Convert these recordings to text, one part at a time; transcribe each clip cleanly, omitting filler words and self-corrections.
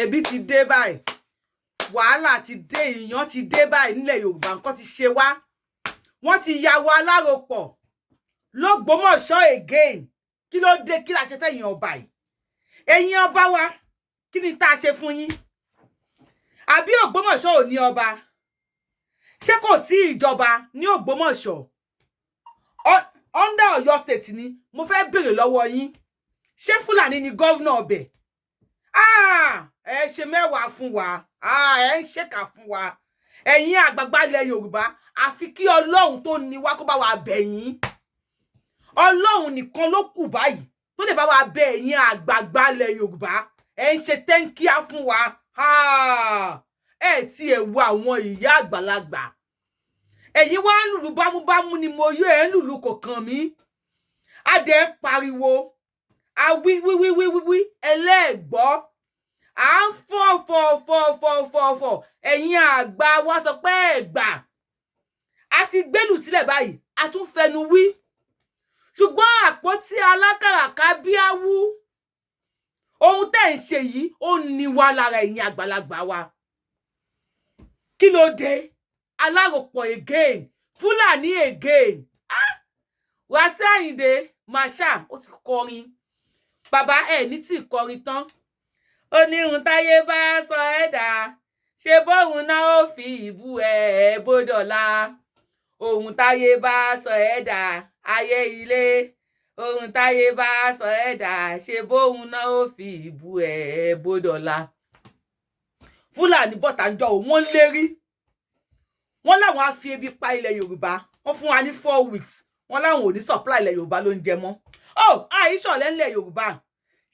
ebi ti dé báyìí wàhálà ti dé ìyàn ti dé báyìí nílẹ̀ Yorùbá nǹkan ti ṣe wá wọ́n ti ya wa aláròpọ̀ l'Ógbómọ̀ṣọ́ again kí ló dé kí la ṣe fẹ́ yan ọba yìí ẹ̀yin ọba wa kí ni tá a ṣe fún yín àbí Ògbómọ̀ṣọ́ ò ní ọba ṣé kò sí ìjọba ní Ògbómọ̀ṣọ́ under Ọ̀yọ́ state ni mo fẹ́ béèrè lọ́wọ́ yín ṣé Fúlàní ni gọ́vnà ọbẹ̀ ẹ ṣe mẹ́wàá fún wa ẹ ń ṣèkà fún wa ẹ̀yin àgbààgbà ilẹ̀ Yorùbá àfi kí Ọlọ́run tó ní wá kó bá wa bẹ̀ yín Ọlọ́run nìkan ló kù báyìí tó lè bá wa bẹ̀ ẹ̀yin àgbààgbà ilẹ̀ Yorùbá ẹ ń ṣe tẹ́ńkíá fún wa ẹ ti ẹ̀ wo àwọn ìyá àgbàlagbà ẹ̀yin wá ń lùlù bámúbámú ni mo yọ ẹ̀ ń lùlù kò kàn mí adẹ ń pariwo awíwíwíwíwí ẹlẹ́gbọ́ à ń fọ́ ẹ̀yin àgbà wa sọ pé ẹ̀gbà a ti gbélù sílẹ̀ báyìí a tún fẹnu wí ṣùgbọ́n àpótí alákàrà kábíáwú ohun tẹ́ ń ṣe yìí ó ní wa lára ẹ̀yin àgbàlagbà wa kí ló dé aláròpọ̀ again Fúlàní again Wasiu Ayinde Masha ó ti kọrin bàbá ẹ̀ ní tí kọrin tán ó ní ohun táyé bá sọ ẹ̀dá ṣe bóun náà ó fi ìbú ẹ̀ bódọ̀la ohun táyé bá sọ ẹ̀dá ayé ilé ohun táyé bá sọ ẹ̀dá ṣe bóun náà ó fi ìbú ẹ̀ bódọ̀la Fúlàní bọ̀tà ń jọ wọ́n lérí wọ́n láwọn á fi ebi pa ilẹ̀ Yorùbá wọ́n fún wa ní 4 weeks wọ́n láwọn ò ní supply ilẹ̀ Yorùbá ló ń jẹ mọ́ àìṣọ̀lẹ̀ ńlẹ̀ Yorùbá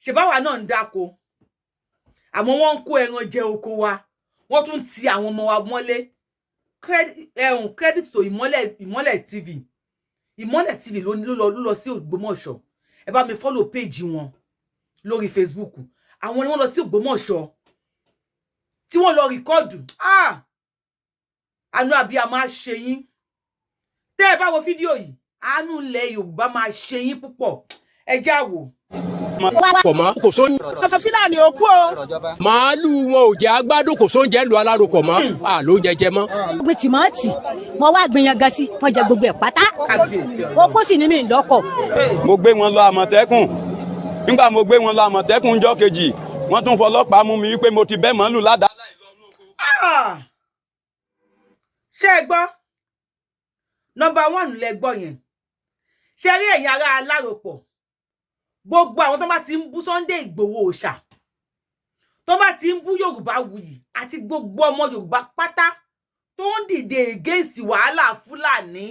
ṣèbáwa náà ń dáko àmọ́ wọ́n ń kó ẹran jẹ oko wa wọ́n tún ti àwọn ọmọ wa mọ́lé credit to ìmọ́lẹ̀ TV ìmọ́lẹ̀ TV ló lọ sí Ògbómọ̀ṣọ́ ẹ bá mi follow page wọn lórí Facebook àwọn ni wọ́n lọ sí Ògbómọ̀ṣọ́ tí wọ́n lọ rìkọ́ọ̀dù àánú àbí a máa ṣe yín tẹ́ ẹ bá wo fídíò yìí àánú ilẹ̀ Yorùbá máa ṣe yín púpọ̀ ẹ já wò. Pọ̀mọ́ kò sóyún. Ọ̀sán Fúlàní òkú o. Màálù wọn ò jẹ́ agbádùn kò sóúnjẹ lu aláròpọ̀ mọ́ ló ń jẹjẹ mọ́. Gbé tìmọ́tì mo wá gbìyànjú sí wọ́n jẹ gbogbo ẹ̀ pátá. Okó sì ni mí lọ́kọ̀. Mo gbé wọn lọ Àmọ̀tẹ́kùn nígbà mo gbé wọn lọ Àmọ̀tẹ́kùn ńjọ́ kejì wọ́n tún fọlọ́pàá mú mi wípé mo ti bẹ́ màálù ládàá. Ṣé ẹ gbọ́ number 1 lẹ gbọ́ yẹn ṣe rí ẹ̀yin ará aláròpọ̀ gbogbo àwọn tó bá ti ń bú Sunday Ìgbòho òòṣà tó bá ti ń bú Yorùbáwùyí àti gbogbo ọmọ Yorùbá pátá tó ń dìde against wàhálà Fúlàní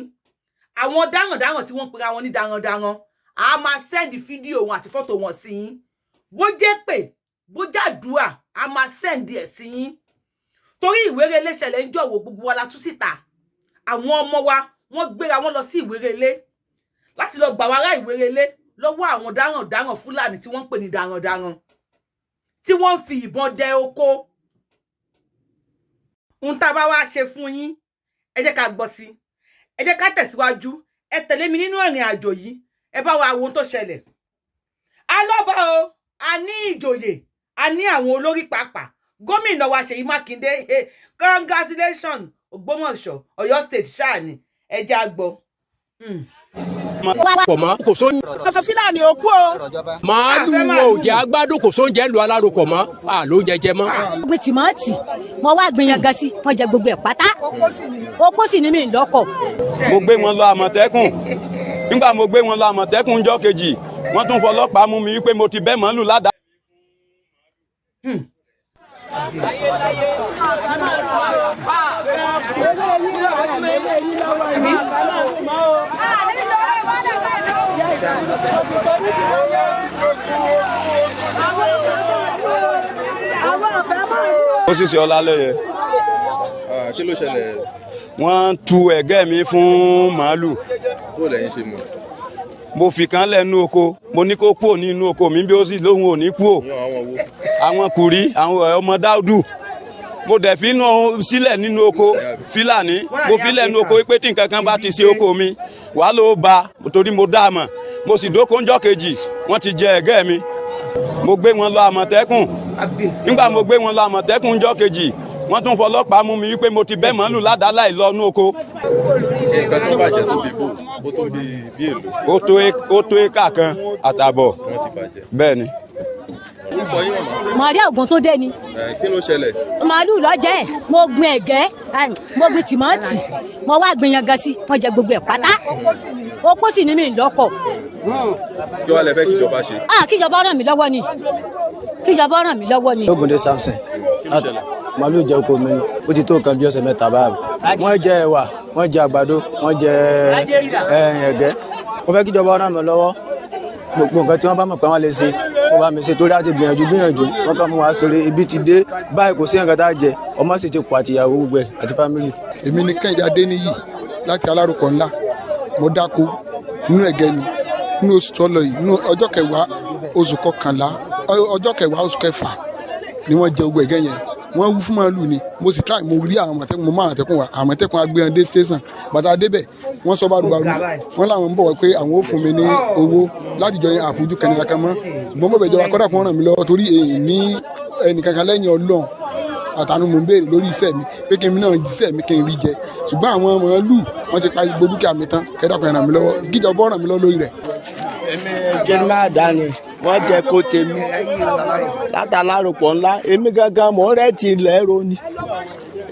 àwọn darandaran tí wọ́n pera wọn ní darandaran a máa send fídíò wọn àti fọ́tò wọn sí yín bó jẹ́ pé bó jàdúà a máa send ẹ̀ sí yín torí ìwérelé ṣẹlẹ̀ ń jọ̀wọ́ gbogbo wa la tú síta àwọn ọmọ wa wọ́n gbéra wọn lọ sí ìwérelé láti lọ gbà wàrà ìwérelé lọ́wọ́ àwọn darandaran Fúlàní tí wọ́n ń pè ní darandaran tí wọ́n ń fi ìbọn dẹ oko ohun tá a bá wá ṣe fún yín ẹ jẹ́ ká gbọ́ sí ẹ jẹ́ ká tẹ̀síwájú ẹ tẹ̀lé mi nínú ìrìn àjò yìí ẹ bá wa wo ohun tó ṣẹlẹ̀ alọ́ba o a ní ìjòyè a ní àwọn olórí pàápàá gómìnà wa Ṣèyí Mákindé congratulations Ògbómọ̀ṣọ́ Ọ̀yọ́ state ṣáà ni ẹ jẹ́ á gbọ́. Pọ̀mọ́ kò sóyún. Ọ̀sán Fúlàní òkú o. Màálù wọn ò jẹ́ agbádùn kò sóúnjẹ lu aláròpọ̀ mọ́ ló ń jẹjẹ mọ́. Gbé tìmọ́tì mo wá gbìyànjú sí wọ́n jẹ gbogbo ẹ̀ pátá. Okó sì ni mí lọ́kọ̀. Mo gbé wọn lọ Àmọ̀tẹ́kùn nígbà mo gbé wọn lọ Àmọ̀tẹ́kùn ńjọ́ kejì wọ́n tún fọlọ́pàá mú mi wípé mo ti bẹ́ màálù ládàá. Ó sì ṣe ọlá lẹ́yẹ. Kí ló ṣẹlẹ̀? Wọ́n tu ẹ̀gẹ́ mi fún màálù. Bó lẹ́yìn ṣe mọ̀? Mo fi kan lẹ́nu oko mo ní kó kúrò nínú oko mi bí ó sì lóhun ò ní kúrò. Àwọn kùrí àwọn ọmọ Dáúdù mo dẹ̀ fi sílẹ̀ nínú oko Fúlàní mo fi lẹ́nu oko pé tí nǹkan kan bá ti ṣe oko mi wàá ló ba torí mo dá a mọ̀ mo sì dóko ńjọ́ kejì wọ́n ti jẹ ẹ̀gẹ́ mi mo gbé wọn lọ Àmọ̀tẹ́kùn nígbà mo gbé wọn lọ Àmọ̀tẹ́kùn jọ́ kejì wọ́n tún fọlọ́pàá mú mi wípé mo ti bẹ́ màálù ládàá láì lọ inú oko. nǹkan tó bàjẹ́ tó bí bò ó tó bí èlò. ó tó éka kan àtààbọ̀. wọ́n ti bàjẹ́. bẹ́ẹ̀ ni. orúkọ yín màmá. Màríà Ògùn tó dé ni. kí ló ṣẹlẹ̀. Màálù lọ́jẹ́ mo gbin ẹ̀gẹ́ mo gbin tìmọ́tì mo wá gbin yangan sí wọ́n jẹ gbogbo ẹ̀ pátá. Opó sì ni mi lọ́kọ̀. kí wàá lẹ fẹ́ kíjọba ṣe. Kíjọba ràn mí lọ́wọ́ ni. Kíjọba ràn mí lọ́wọ́ ni. Ògúndé Samson. kí ló ṣẹlẹ̀. Màálù jẹ oko mi ni ó ti tó nǹkan bí ọ̀sẹ̀ mẹ́ta báyìí. Wọ́n jẹ ẹ̀wà wọ́n jẹ àgbàdo wọ́n jẹ ẹ̀gẹ́. Mo fẹ́ kíjọba ràn mí lọ́wọ́ gbogbo nǹkan tí wọ́n bá mọ̀ pé wọ́n lè ṣe wọ́n bá mi ṣe torí àti gbìyànjú wọ́n kàn mú wa ṣeré ibi ti dé báyìí kò sí nǹkan tá a jẹ ọmọ sì ti kọ àtìyàwó gbogbo ẹ̀ àti fámìlì. Èmi ni Kẹ́hìndé Adéníyì láti Aláròpó ńlá mo dáko nínú ẹ̀gẹ́ ni nínú oṣù tó lọ yìí nínú ọjọ́ kẹwàá oṣù kọkànlá ọjọ́ kẹwàá oṣù kẹfà ni wọ́n jẹ gbogbo ẹ̀gẹ́ yẹn wọ́n wú fún màálù ni mo sì try mo rí àwọn Àmọ̀tẹ́kùn mo máa Àmọ̀tẹ́kùn wa Àmọ̀tẹ́kùn agbéyan dé station bàtà débẹ̀ wọ́n sọ bárúbarú wọ́n làwọn ń bọ̀ pé àwọn ò fún mi ní owó láti jọ yẹn àfojú kẹnìyàn kan mọ́ ṣùgbọ́n mo bẹ̀ jọba kọ́dà kún ràn mí lọ́wọ́ torí èyí ní ẹnìkankan lẹ́yìn Ọlọ́run àtànù mò ń béèrè lórí iṣẹ́ mi pé kí n náà jíṣẹ́ mi kí n rí jẹ ṣùgbọ́n àwọn màálù wọ́n ti parí gbogbo dúkìá mi tán kẹ́dàkùn ràn mí lọ́wọ́ kíjọba ràn mí lọ́wọ́ lórí rẹ̀. èmi jẹ́nìmá dání wọ́n jẹ́ kó tèmi láti Aláròpó ńlá èmi gangan mò ń rẹ́ẹ̀tì ilẹ̀ ro ni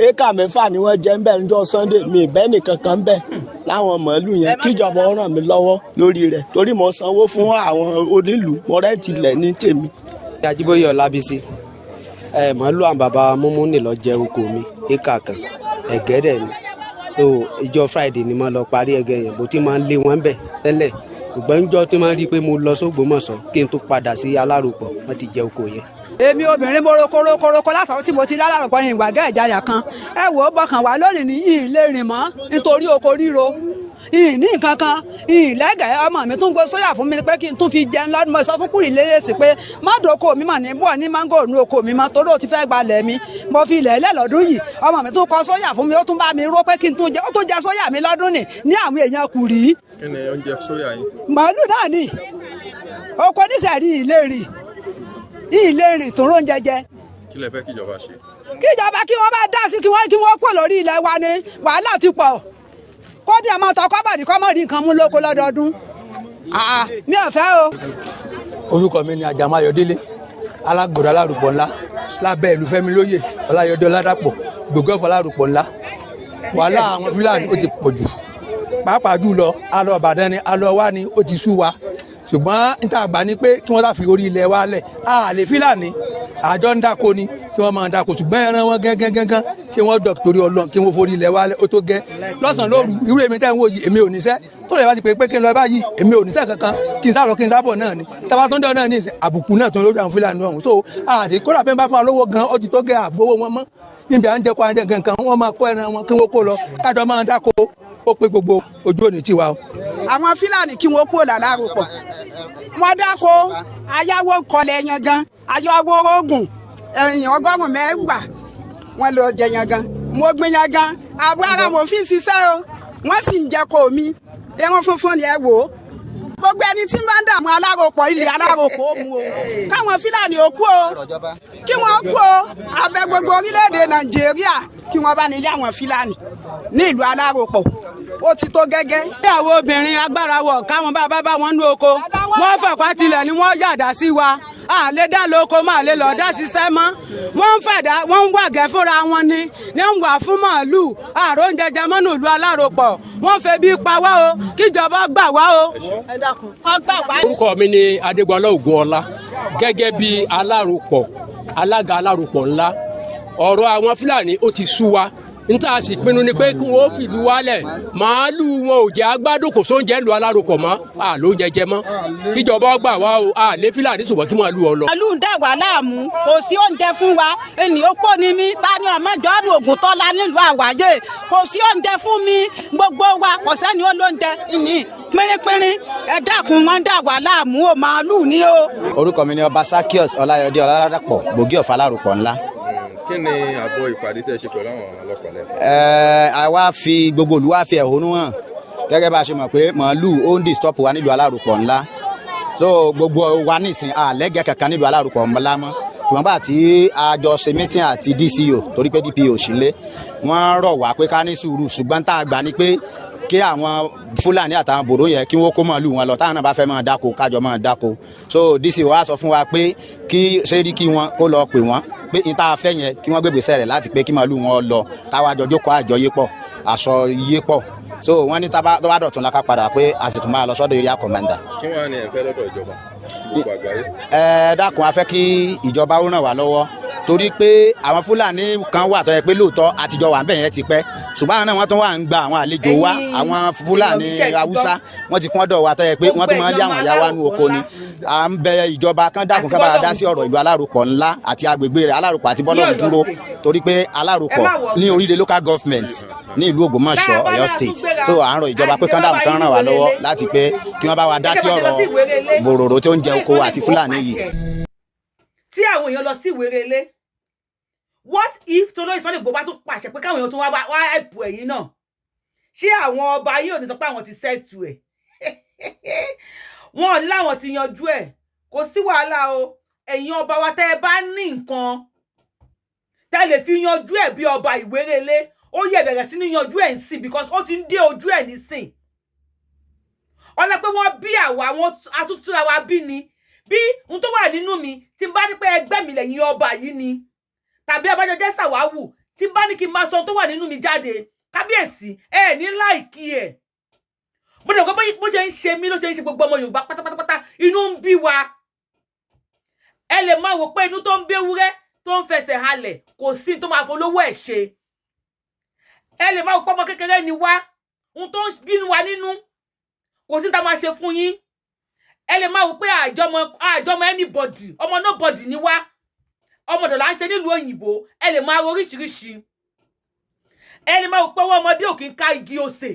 éka 6 ni wọ́n jẹ́ ń bẹ̀ níjọ́ Sunday mi ìbẹ́ nìkankan ń bẹ̀ láwọn màálù yẹn kíjọba ràn mí lọ́wọ́ lórí rẹ̀ torí mo sanwó fún àwọn onílù mo rẹ́ẹ̀tì ilẹ̀ ní tèmi. Ajíbóyè Ọlábísí màálù àwọn bàbá múmúnì lọ jẹ oko mi éka kan ẹ̀gẹ́ dẹ̀ ni ìjọ Friday ni mo lọ parí ẹ̀gẹ́ yẹn bó ti máa ń lé wọn bẹ̀ tẹ́lẹ̀ ṣùgbọ́n níjọ́ tí máa ń rí i pé mo lọ s'Ógbómọ̀ṣọ́ kí n tó padà sí Aláròpó wọ́n ti jẹ oko yẹn. Èmi obìnrin mo rokoroko látàwọn tí mo ti lálàrọ̀pọ̀ yìí ìgbàgẹ́ ìjayà kan ẹ wò ó bọkàn wá lónìí ní yìí lè rìn mọ́ nítorí oko ríro ìní nǹkan kan ìlẹ́gẹ̀ẹ́ ọmọ mi tún gbé sóyà fún mi pé kí n tún fi jẹun lọ́dún mo sọ fún kúrì lérèsì pé má dòkó mi mà ní bọ̀ ní mángò ní oko mi mọ́ torí ó ti fẹ́ gbalẹ̀ mi mo fi ilẹ̀ ẹlẹ́ lọ́dún yìí ọmọ mi tún kọ sóyà fún mi ó tún bá mi ró pé kí n tún jẹ ó tún jẹ sóyà mi lọ́dún ní àwọn èèyàn kùrì. kí ni oúnjẹ sóyà yín. màálù náà ni oko nísẹ̀rí ìlérìn tó rón jẹjẹ. kí lẹ fẹ́ kíjọba ṣe. kíjọba kí wọ́n bá dá sí kí wọ́n pò lórí ilẹ̀ wa ni wàhálà ti pọ̀ kó ní ọmọ tọkọ bàdí kọ́ mọ́ rí nǹkan mú lóko lọ́dọọdún mi ò fẹ́ o. Orúkọ mi ni Àjàmáyọ̀délé alágbòrò Aláròpó ńlá lábẹ́ ìlú Fẹ́mi lóyè Ọláyọdé Ọládàpọ̀ gbogbo ẹ̀fọ́ Aláròpó ńlá wàhálà àwọn Fúlàní ó ti pọ̀ jù pàápàá jùlọ alọ́ Ìbàdàn ni alọ́ wa ni ó ti sú wa ṣùgbọ́n níta àgbà ni pé kí wọ́n sá fi orí ilẹ̀ wa lẹ̀ àlè Fúlàní àjọ ń dáko ni kí wọ́n máa dáko ṣùgbọ́n ẹran wọn gángan kí wọ́n dọ̀ torí Ọlọ́run kí wọ́n forí ilẹ̀ wa lẹ̀ ó tó gẹ́ lọ́sàn-án lóru irú èmi tẹ́ ń wò yìí èmi ò níṣẹ́ tó lè bá ti pé kí n lọ báyìí èmi ò níṣẹ́ kankan kí n sá lọ kí n sábọ̀ náà ni tábà tó ń dọ̀ náà ní àbùkù náà tó ń lójú àwọn Fúlàní ọ̀hún so àti kódà bẹ́ẹ̀ bá fún alówó gan ó ti tó gẹ́ àgbówó wọn mọ́ níbi à ń jẹ́kọ́ àjẹ́ kankan wọ́n máa kó ẹran wọn kí wọ́n kó lọ kájọ máa dáko ó pé gbogbo ojú òní tiwa o. àwọn Fúlàní kí wọ́n kúrò l'Aláròpó wọ́n dáko ayáwó kọlẹ̀ yangan ayáwó oògùn ẹ̀yìn 100 mẹ́wàá wọ́n lọ jẹ yangan mo gbin yangan àbọ̀ ara mo fi ṣiṣẹ́ o wọ́n sì ń jẹ kó mi ẹran funfun ni ẹ wò ó gbogbo ẹni tí ń bá ń dààmú Aláròpó ilẹ̀ Aláròpó mu o káwọn Fúlàní ó kú o kí wọ́n kú o abẹ gbogbo orílẹ̀-èdè Nàìjíríà kí wọ́n bá nílé àwọn Fúlàní ní ìlú Aláròpó ó ti tó gẹ́gẹ́. bí àwọn obìnrin agbára wọ̀ káwọn bàbá bá wọn ní oko wọ́n fọ̀pá tilẹ̀ ni wọ́n yàdá sí wa a lè dá lóko máa lè lọ dá ṣiṣẹ́ mọ́ wọ́n ń fẹ̀dá wọ́n ń wàgẹ́ fúnra wọn ni ní ń wà fún màálù àrùn jẹjẹ mọ́nú ìlú Aláròpó wọ́n fẹ́ bí pa wá o kíjọba gbà wá o. orúkọ mi ni Adégbọlá Ògúnọlá gẹ́gẹ́ bí Aláròpó alága Aláròpó ńlá ọ̀rọ̀ àwọn Fúlàní ó ti sú wa níta sì pinnu ni pé kí wọ́n fìlú wálẹ̀ màálù wọn ò jẹ́ agbádùn kò sóúnjẹ lu Aláròpó mọ́ ló ń jẹjẹ mọ́ kíjọba gbà wá o lé Fúlàní ṣùgbọ́n kí màálù ọ lọ. màálù ń dà wá láàmú kò sí oúnjẹ fún wa ènìyàn pọ̀ ní mi tani ọmọjọ́rùn Ògùntọ́lá nílùú Àwáyé kò sí oúnjẹ fún mi gbogbo wa kò sẹ́ni ó lóúnjẹ ìní pínrínpínrín ẹ dákun wọn dà wá láàmú o màálù ni o. Orúkọ mi ni Ọba Sakios Ọláyọdé Ọládàpọ̀ gbòógì ọ̀fà Aláròpó ńlá. kí ni àbọ̀ ìpàdé tẹ́ ṣe pẹ̀lú àwọn ọlọ́pàá lẹ́kọ̀ọ́. àwa fi gbogbo ìlú wa fi ẹ̀hónú hàn gẹ́gẹ́ bá a ṣe mọ̀ pé màálù ó ń disturb wa nílùú Aláròpó ńlá so gbogbo wa nísìn àlẹ́gẹ̀ kankan nílùú Aláròpó ńlá mọ́ ṣùgbọ́n bá tí a jọ ṣe meeting àti DCO torí pé DPO sì lé wọ́n rọ̀ wá pé ká ní sùúrù ṣùgbọ́n tá a gbà ní pé kí àwọn Fúlàní àtàwọn bòró yẹn kí wọ́n kó màálù wọn lọ táwọn náà bá fẹ́ máa dáko kájọ máa dáko so DCO wá sọ fún wa pé kí Sẹ́ríkì wọn kó lọ pè wọ́n pé ìta afẹ́ yẹn kí wọ́n gbégbèsè rẹ̀ láti pé kí màálù wọn lọ káwa jọ jókòó àjọyépọ̀ àṣọ yépọ̀ so wọ́n ní tó bá dọ̀tún la ká padà pé a sì tún máa lọ sọ́dọ̀ area commander. kí wọ́n á ní ẹ̀fẹ́ lọ́dọ̀ ìjọba àti gbogbo àgbáyé. Dákun a fẹ́ kí ìjọba ó ràn wá lọ́wọ́ torí pé àwọn Fúlàní kan wà tó yẹ pé lóòótọ́ àtijọ́ wà ń bẹ̀ yẹn ti pẹ́ ṣùgbọ́n àwọn náà wọ́n tún wà ń gba àwọn àlejò wa àwọn Fúlàní Haúsá wọ́n ti kún ọ̀dọ̀ wa tó yẹ pé wọ́n tún máa ń lé àwọn ìyá wa nú oko ni à ń bẹ ìjọba kan dákun ká bá wa dá sí ọ̀rọ̀ ìlú Aláròpọ̀ ńlá àti agbègbè rẹ̀ Aláròpọ̀ àti bọ́lọ́run dúró torí pé Aláròpọ̀ ní orílẹ̀ local government ní ìlú Ògbómọ̀ṣọ́ Ọ̀yọ́ state so à ń rọ ìjọba pé kán dákun kán ràn wá lọ́wọ́ láti pé kí wọ́n bá wa dá sí ọ̀rọ̀ bòròrò tó ń jẹ oko àti Fúlàní yìí. tí àwọn èèyàn lọ sí Ìwérelé what if tó lóyún Sunday Igboho bá tún pàṣẹ pé káwọn èèyàn tún wá ẹ̀pù ẹ̀yìn náà ṣé àwọn ọba yìí ò ní sọ pé àwọn ti sẹ́ẹ̀tù ẹ̀ wọn láwọn ti yanjú ẹ̀ kò sí wàhálà o ẹ̀yin ọba wa tẹ́ ẹ bá ní nǹkan tẹ́ lè fi yanjú ẹ̀ bí ọba Ìwérelé ó yẹ bẹ̀rẹ̀ sí ní yanjú ẹ̀ ń sìn because ó ti ń dé ojú ẹ̀ nísìn ọlá pé wọ́n bí àwa wọn atútúra wa bí ni bí n tó wà nínú mi tí n bá ní pé ẹgbẹ́ mi lẹ́yìn ọba yìí ni tàbí abájọ jẹ́ sàwáwù tí n bá ní kí n máa sọ tó wà nínú mi jáde kábíyèsí ẹ ní láìkí ẹ̀ mo dẹ̀ gbọ́ bó ṣe ń ṣe mí ló ṣe ń ṣe gbogbo ọmọ Yorùbá pátápátá inú ń bí wa ẹ lè máa wò pé inú tó ń bí ewúrẹ́ tó ń fẹsẹ̀ halẹ̀ kò sí tó máa folówó ẹ̀ ṣe ẹ lè máa wò pé ọmọ kékeré ni wá ohun tó ń bínú wa nínú kò sí tá máa ṣe fún yín ẹ lè máa wò pé àjọmọ anybody ọmọ nobody ni wá ọmọ dọ̀là ń ṣe nílùú òyìnbó ẹ lè máa ro oríṣiríṣi ẹ lè máa wò pé ọwọ́ ọmọdé ò kí ń ká igi òsè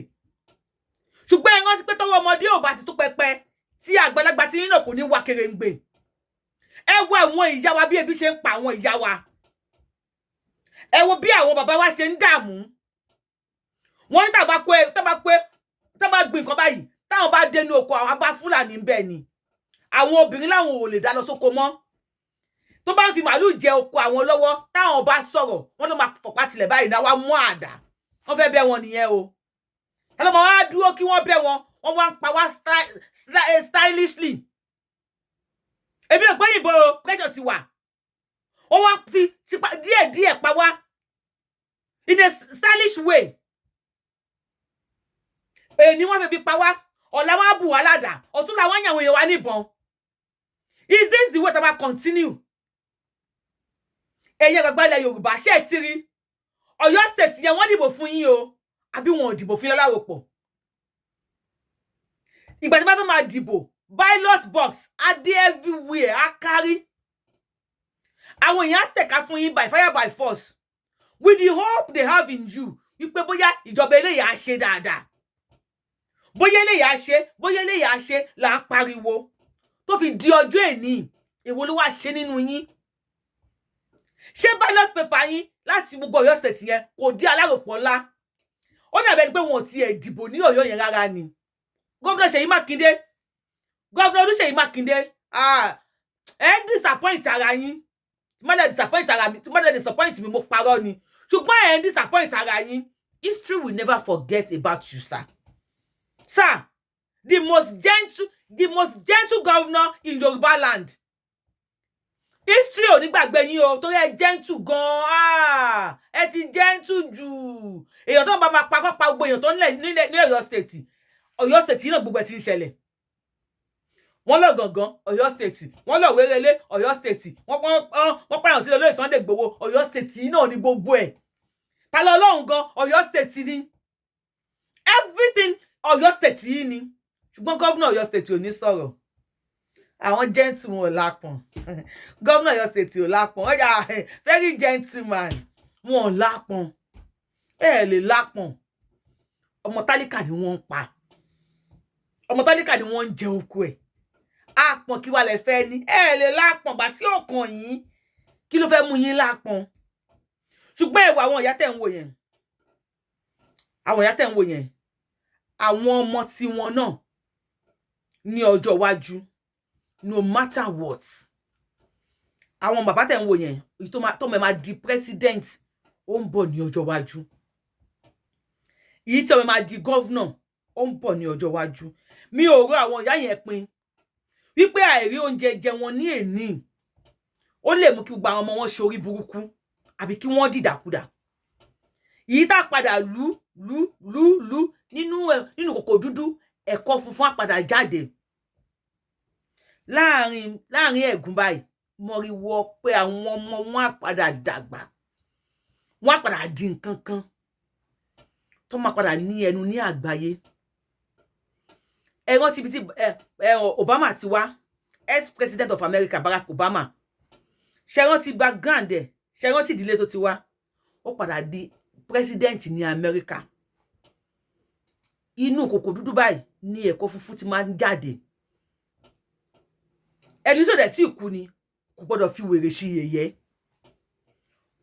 ṣùgbọ́n ẹ rántí pé tọwọ́ ọmọdé ò bá ti tó pẹpẹ tí àgbàlagbà tí nínà kò ní wá kèrèǹgbè ẹ wo àwọn ìyá wa bí ebi ṣe ń pa àwọn ìyá wa ẹ wo bí àwọn bàbá wa ṣe ń dààmú wọ́n ní tàbá gbìn nǹkan báyìí táwọn bá dénú oko àwọn bá Fúlàní ń bẹ ni àwọn obìnrin láwọn ò lè dá lọ sóko mọ́ tó bá ń fi màálù jẹ oko àwọn lọ́wọ́ táwọn bá sọ̀rọ̀ wọ́n ló máa fọ̀pá tilẹ̀ báyìí náà wá mú àdá wọ́n fẹ́ bẹ́ wọn nìyẹn o ẹlọ́mọ wá dúró kí wọ́n bẹ́ wọn wọ́n wá ń pa wá stylishly ebi ò gbẹ́yìnbó pressure ti wà wọ́n wá fi díẹ̀díẹ̀ pa wá in a stylish way ni wọ́n fẹ́ bí pa wá ọ̀la wá bù wá ládàá ọ̀tún làwọn yàn àwọn èèyàn wá níbọn is this the way that we continue ẹ̀yin àgbàgbà ilẹ̀ Yorùbá ṣe ti rí Ọ̀yọ́ state yẹn wọ́n dìbò fún yín o àbí wọn ò dìbò fún yín Aláròpọ̀ ìgbà tí wọ́n fẹ́ máa dìbò ballot box á dé everywhere á kárí àwọn èèyàn á tẹ̀ka fún yín by fire by force with the hope they have in you wípé bóyá ìjọba eléyà á ṣe dáadáa bóyá eléyà á ṣe bóyá eléyà á ṣe là á pariwo tó fi di ọjọ́ èní èwo ló wá ṣe nínú yín ṣé ballot paper yín láti gbogbo Ọ̀yọ́ state yẹn kò di Aláròpọ̀ ńlá ó ní àbẹ́ni pé wọn ò tiẹ̀ dìbò ní Ọ̀yọ́ yẹn rárá ni gómìnà Ṣèyí Mákindé gómìnà Olúṣèyí Mákindé ẹ ń disappoint ara yín tí má dẹ̀ disappoint ara mi tí má dẹ̀ disappoint mi mo parọ́ ni ṣùgbọ́n ẹ ń disappoint ara yín history will never forget about you sir. Sir, the most gentle governor in Yoruba land. History ò ní gbàgbé yín o, torí ẹ gentle gan. Ẹ ti gentle jù. Èèyàn tó bá máa pa gbogbo èèyàn tó ní Ọ̀yọ́ state. Ọ̀yọ́ state náà gbogbo ẹ̀ ti ń ṣẹlẹ̀. Wọ́n lọ gangan Ọ̀yọ́ state, wọ́n lọ Wérelé Ọ̀yọ́ state, wọ́n pààyàn sílẹ̀ lórí Sunday Igboho Ọ̀yọ́ state náà ní gbogbo ẹ̀. Ta lọ lọ́hùn gan Ọ̀yọ́ state ni. Everything Ọ̀yọ́ state yìí ni ṣùgbọ́n gọ́vnà Ọ̀yọ́ state ò ní sọ̀rọ̀ àwọn gentle wọn ò lápọn gọ́vnà Ọ̀yọ́ state ò lápọn ọjà very gentleman wọn ò lápọn ẹ lè lápọn ọmọ tálíkà ni wọ́n ń pa ọmọ tálíkà ni wọ́n ń jẹ oko ẹ̀ àpọn kí wàá lè fẹ́ ní ẹ lè lápọn bá tí ọkàn yín kí ló fẹ́ mú yín lápọn ṣùgbọ́n ẹ̀wọ̀ àwọn ìyá tẹ̀ ń wò yẹn àwọn ọmọ tí wọn náà ní ọjọ́ iwájú no matter what àwọn bàbá tẹ̀ ń wò yẹn tó máa di president ó ń bọ̀ ní ọjọ́ iwájú. Èyí tí ó máa di governor ó ń bọ̀ ní ọjọ́ iwájú. Mi ò rò àwọn ìyá yẹn pin wípé àìrí oúnjẹ jẹ wọn ní èní ó lè mú kí gbogbo àwọn ọmọ wọn ṣorí burúkú àbí kí wọ́n dìdàkudà. Èyí tá padà lú nínú kòkò dúdú ẹ̀kọ́ funfun á padà jáde. Láàrin ẹ̀gún báyìí mo rí wọ pé àwọn ọmọ wọn á padà dàgbà. Wọ́n á padà di nǹkan kan tó máa padà ní ẹnu ní àgbáyé. Ẹ rántí bí tí Obama ti wá, ex-president of America Barack Obama. Ṣé rántí background ẹ̀, ṣé rántí ìdílé tó ti wá. Ó padà di president ní America. Inú kòkò dúdú báyìí ni ẹ̀kọ́ funfun ti máa ń jáde. Ẹni tó dẹ̀ tí kú ni kò gbọ́dọ̀ fi wèrè sí yẹ̀yẹ́.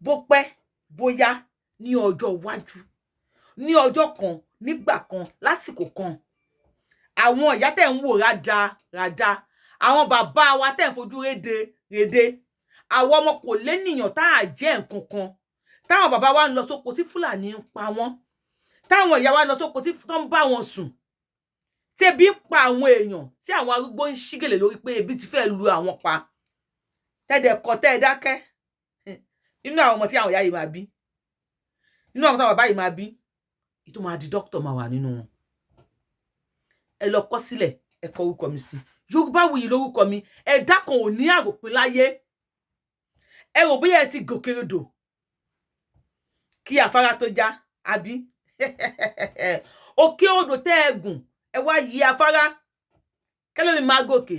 Bó pẹ́ bóyá ní ọjọ́ iwájú, ní ọjọ́ kan, nígbà kan, lásìkò kan, àwọn ìyá tẹ̀ ń wò rádá, àwọn bàbá wa tẹ̀ ń fojú rédé, àwọn ọmọ kò lénìyàn tá à jẹ́ nǹkan kan. Táwọn bàbá wa ń lọ sóko tí Fúlàní ń pa wọ́n. Táwọn ìyá wa ń lọ sóko tí tó ń bá wọn sùn. Tí ebi ń pa àwọn èèyàn, tí àwọn arúgbó ń ṣígèlè lórí pé ebi ti fẹ́ lu àwọn pa. Tẹ́dẹ̀ kọ́ tẹ́ ẹ dákẹ́. Nínú àwọn ọmọ tí àwọn ìyá yìí máa bí, nínú àwọn táwọn bàbá yìí máa bí, ìtò máa di dókítà máa wà nínú wọn. Ẹ lọ kọ sílẹ̀, ẹ kọ orúkọ mi sí. Yorùbáwùyí lórúkọ mi. Ẹ̀dá kan ò ní àròpin láyé. Ẹ rò bóyá ẹ ti gòkè odò kí afárá tó já, àbí? Òkè odò tẹ́ ẹ gùn, ẹ wá yí afárá. Kẹ́lẹ́ mi máa gòkè.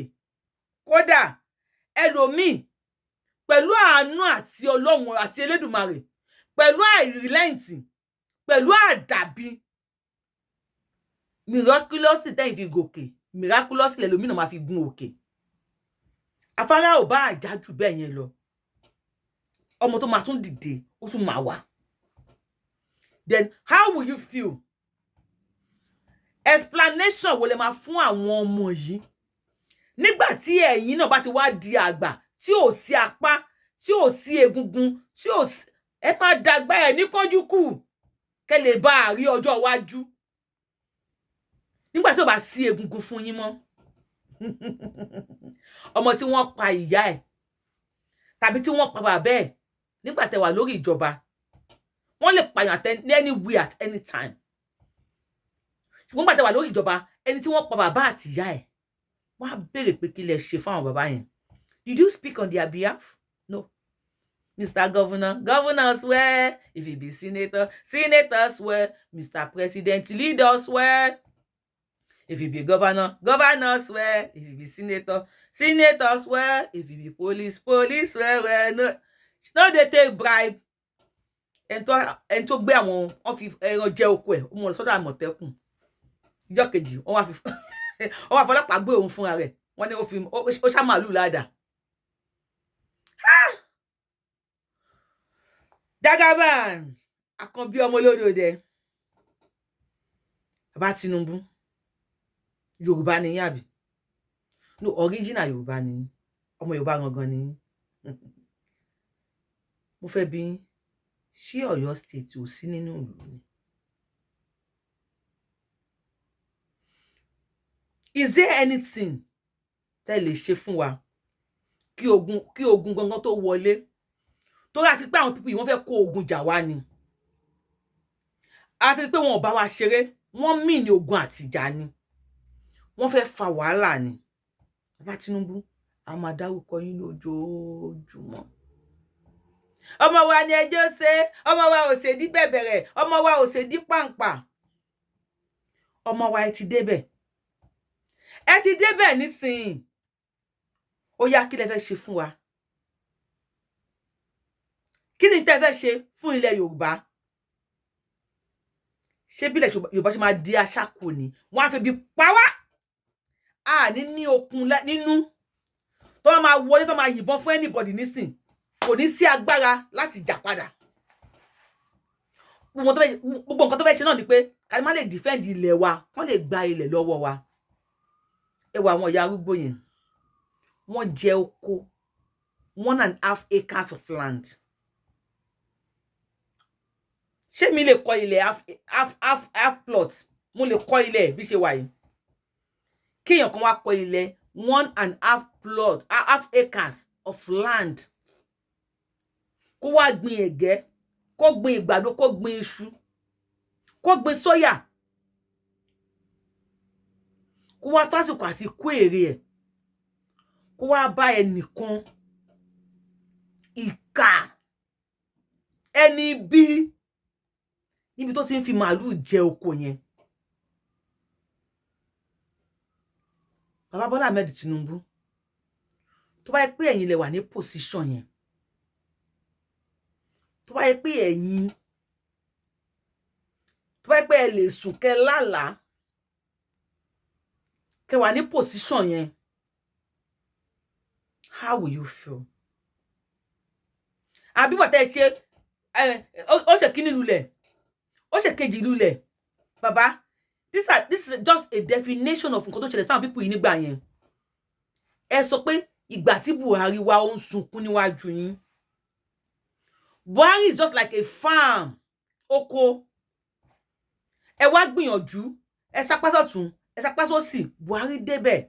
Kódà ẹlòmíì pẹ̀lú àánú àti Ọlọ́run àti Elédùmarè, pẹ̀lú àìrìlẹ́ǹtì, pẹ̀lú àdàbí, miraculously tẹ́yìn fi gòkè, miraculously ẹlòmíì náà máa fi gun òkè. Afárá ò bá àjájù bẹ́ẹ̀ yẹn lọ. Ọmọ tó máa tún dìde, ó tún máa wà. Then how will you feel? Explanation wo lẹ máa fún àwọn ọmọ yìí nígbà tí ẹ̀yin náà bá ti wá di àgbà tí ò sí apá, tí ò sí egungun, tí ò sí ẹ máa dàgbà ẹ ní kánjú kù kẹ́ lè bá rí ọjọ́ iwájú. Nígbà tí ó bá sí egungun fún yín mọ́. Ọmọ tí wọ́n pa ìyá ẹ̀ tàbí tí wọ́n pa bàbá ẹ̀ nígbà tẹ́ wà lórí ìjọba. Wọ́n lè pààyàn anywhere at any time. Ṣùgbọ́n nígbà tẹ́ wà lórí ìjọba, ẹni tí wọ́n pa bàbá àti ìyá ẹ̀, wọ́n á béèrè pé kí lẹ ṣe fún àwọn bàbá yẹn. Did you speak on their behalf? No. Mr. Governor, governor swear. If he be senator, senator swear. Mr. President, lead us well. If he be governor, governor swear. If he be senator, senator swear. If he be police, police swear. No, they take bribe. En tó gbé àwọn wọ́n fi ẹran jẹ oko ẹ̀, ó mú lọ sọ́dọ̀ Àmọ̀tẹ́kùn. Ìjọ́ kejì wọ́n wá fọlọ́pàá gbé òun fúnra rẹ̀. Wọ́n ní ó ṣá màálù ládàá. Jagaban Àkànbí ọmọ olódòdẹ. Bàbá Tinubu Yorùbá ni yín àbí? No, original Yorùbá ni yín. Ọmọ Yorùbá gangan ni yín. Mo fẹ́ bi yín, ṣé Ọ̀yọ́ state ò sí nínú ìlú ni? Is there anything tẹ́ lè ṣe fún wa kí ogun gangan tó wọlé? Torí àti pé àwọn people yìí wọ́n fẹ́ kó ogun jà wá ni. Àti pé wọn ò bá wa ṣeré, wọ́n mì ní ogun àtìjà ni. Wọ́n fẹ́ fa wàhálà ni. Bàbá Tinubu, a máa dárúkọ yín lójoojúmọ́. Ọmọ wa ni ẹjọ́ ṣe, ọmọ wa ò ṣe dí bẹ̀bẹ̀rẹ̀, ọmọ wa ò ṣe dí pàǹpà. Ọmọ wa ẹ ti débẹ̀. Ẹ ti débẹ̀ nísìnyí. Ó yá, kí lẹ fẹ́ ṣe fún wa? Kí ni tẹ́ fẹ́ ṣe fún ilẹ̀ Yorùbá? Ṣé bí ilẹ̀ Yorùbá ṣe máa di aṣáko ni? Wọ́n á fi bí pa wá. A ní okun nínú. Tó máa wọlé tó máa yìnbọn fún anybody nísìn. Kò ní sí agbára láti jà padà. Gbogbo nǹkan tó fẹ́ ṣe náà ni pé ká má lè defend ilẹ̀ wa, wọ́n lè gba ilẹ̀ lọ́wọ́ wa. Ẹ wo àwọn ìyá arúgbó yẹn. Wọ́n jẹ oko, 1.5 acres of land. Ṣé mi lè kọ́ ilẹ̀ half plot? Mo lè kọ́ ilẹ̀ bí ṣe wà yìí. Kéèyàn kan wá kọ́ ilẹ̀ 1.5 plot, half acres of land. Kó wá gbin ẹ̀gẹ́, kó gbin ìgbàdo, kó gbin iṣu, kó gbin sóyà. Kó wá tásìkò àti kó èrè ẹ̀. Kó wá bá ẹnìkan ìkà ẹni bí níbi tó ti ń fi màálù jẹ oko yẹn. Bàbá Bọ́lá Ahmed Tinubu, tó bá yẹ pé ẹ̀yin lẹ wà ní position yẹn, tó bá yẹ pé ẹ̀yin, tó bá yẹ pé ẹ lè sùn kẹ́ lálàá, kẹ́ wà ní position yẹn, how will you feel? Àbí wà tẹ́ ṣe ó ṣe kíní lulẹ̀, ó ṣe kejì lulẹ̀. Bàbá, this is just a definition of nǹkan tó ṣẹlẹ̀ sáwọn people yìí nígbà yẹn. Ẹ sọ pé ìgbà tí Buhari wá ó ń sunkún níwájú yín. Buhari is just like a farm, oko. Ẹ wá gbìyànjú, ẹ sapá sọ́tún, ẹ sapá sósì, Buhari débẹ̀.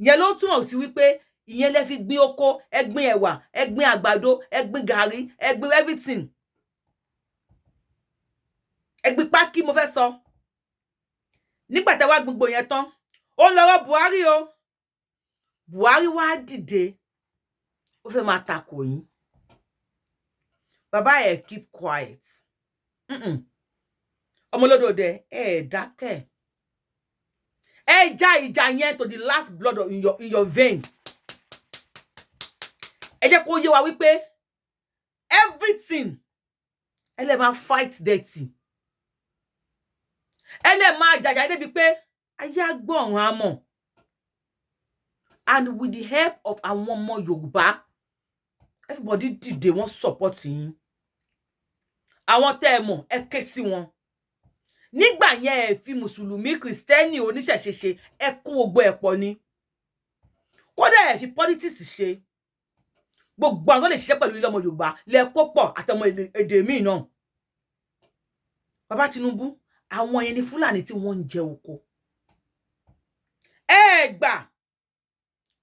Ìyẹn ló túmọ̀ sí wípé ìyẹn lẹ fi gbin oko, ẹ gbin ẹ̀wà, ẹ gbin àgbàdo, ẹ gbin gàrí, ẹ gbin everything. Ẹ gbin pákí mo fẹ́ sọ. Nígbà tẹ́ wá gbogbo yẹn tán, ó lọ́rọ̀ Buhari o. Buhari wá dìde, ó fẹ́ máa takò yín. Bàbá ẹ keep quiet. Ọmọlódòdẹ ẹ dákẹ́. Ẹ já ìjà yẹn to the last blood in your vein. Ẹ jẹ́ kó yé wa wípé everything ẹ lè máa fight dirty. Ẹ lè máa jàjà débi pé ayé àgbọ̀ ọ̀run á mọ̀. And with the help of àwọn ọmọ Yorùbá, everybody dìde wọ́n support yín. Àwọn tẹ́ ẹ mọ̀ ẹ ké sí wọn. Nígbà yẹn ẹ fi Mùsùlùmí, Kristẹni, oníṣẹ̀ṣe ẹ kó gbogbo ẹ̀ pọ̀ ni. Kódà ẹ fi politics ṣe. Gbogbo àwọn tó lè ṣiṣẹ́ pẹ̀lú ilé ọmọ Yorùbá lẹ kó pọ̀ àtọmọ èdè míì náà. Bàbá Tinubu, àwọn yẹn ni Fúlàní tí wọ́n ń jẹ oko. Ẹ gbà,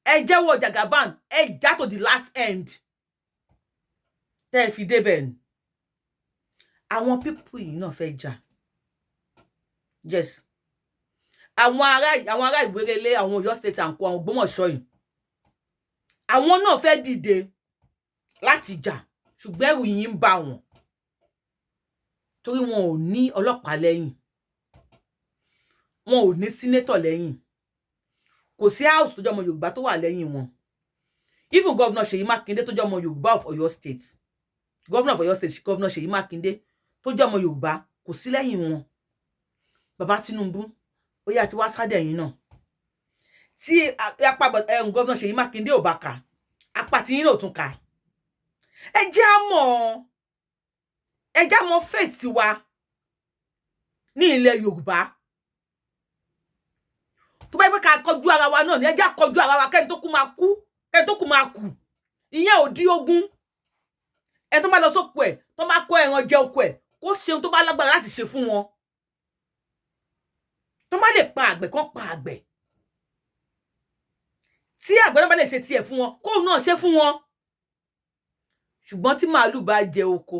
ẹ jẹ́wọ́ Jagaban, ẹ já to the last end. Tẹ́ ẹ fi débẹ̀ ni. Àwọn people yìí náà fẹ́ jà. Yes. Àwọn ará Ìgbérelé, àwọn Ọ̀yọ́ state and àwọn Ògbómọ̀ṣọ́ yìí. Àwọn náà fẹ́ dìde láti jà, ṣùgbọ́n ẹ̀rù yìí ń bà wọ́n. Torí wọn ò ní ọlọ́pàá lẹ́yìn. Wọn ò ní senator lẹ́yìn. Kò sí house tó jẹ́ ọmọ Yorùbá tó wà lẹ́yìn wọn. Even Governor Ṣèyí Mákindé tó jẹ́ ọmọ Yorùbá of Ọ̀yọ́ state. Governor of Ọ̀yọ́ state, Governor Ṣèyí Mákindé tó jẹ́ ọmọ Yorùbá kò sí lẹ́yìn wọn. Bàbá Tinubu, ó yá ti wá sádẹ̀ yín náà. Tí apá Governor Ṣèyí Mákindé ò bá kà, apá tí yín náà tún kà. Ẹ jẹ́ á mọ̀ faith wa ní ilẹ̀ Yorùbá. Tó bá yẹ pé ká kọjú ara wa náà ni ẹ jẹ́ á kọjú ara wa kẹ́ni tó kú máa kú, kẹ́ni tó kú máa kú. Ìyẹn ò di ogun. Ẹ tó máa lọ sóko ẹ̀, tó máa kó ẹran jẹ oko ẹ̀, kó ṣe ohun tó bá lágbára láti ṣe fún wọn. Tó má lè pa àgbẹ̀ kan pa àgbẹ̀. Tí àgbẹ̀ náà bá lè ṣe tiẹ̀ fún wọn, kó náà ṣe fún wọn. Ṣùgbọ́n tí màálù bá jẹ oko,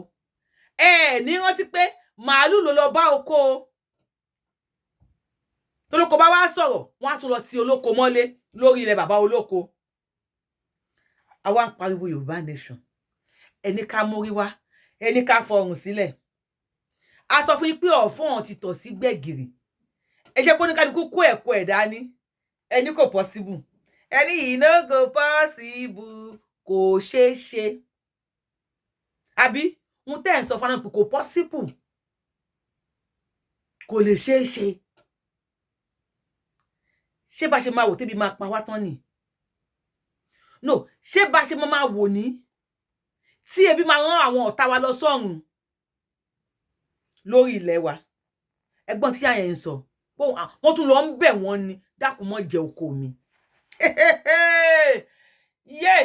ní rántí pé màálù ló lọ bá oko. Tolóko bá wá sọ̀rọ̀, wọ́n á tún lọ sí olóko mọ́lé lórí ilẹ̀ bàbá olóko. Àwa ń pariwo Yorùbá nation. Ẹni ká mórí wá, ẹni ká fọrùn sílẹ̀. A sọ fún yín pé ọ̀fọ́n ti tọ̀ sí gbẹ̀gìrì. Ẹ jẹ́ kó ní kálukú kó ẹ̀kọ́ ẹ̀ dání. Ẹni kò possible. Ẹni yìí no go possible, kò ṣeé ṣe. Àbí wọ́n tẹ́ ń sọ fún pé kò possible. Kò lè ṣeé ṣe. Ṣé bá ṣe máa wò tẹ́bi máa pa wá tán ni? No, ṣé bá ṣe máa wò ní? Tí ebi máa rán àwọn ọ̀tá wa lọ sọ́run lórí ilẹ̀ wa. Ẹ̀gbọ́n tí àyẹ̀ ń sọ, wọ́n tún lọ ń bẹ̀ wọ́n ni, dákun mọ́ jẹ oko mi. Yé!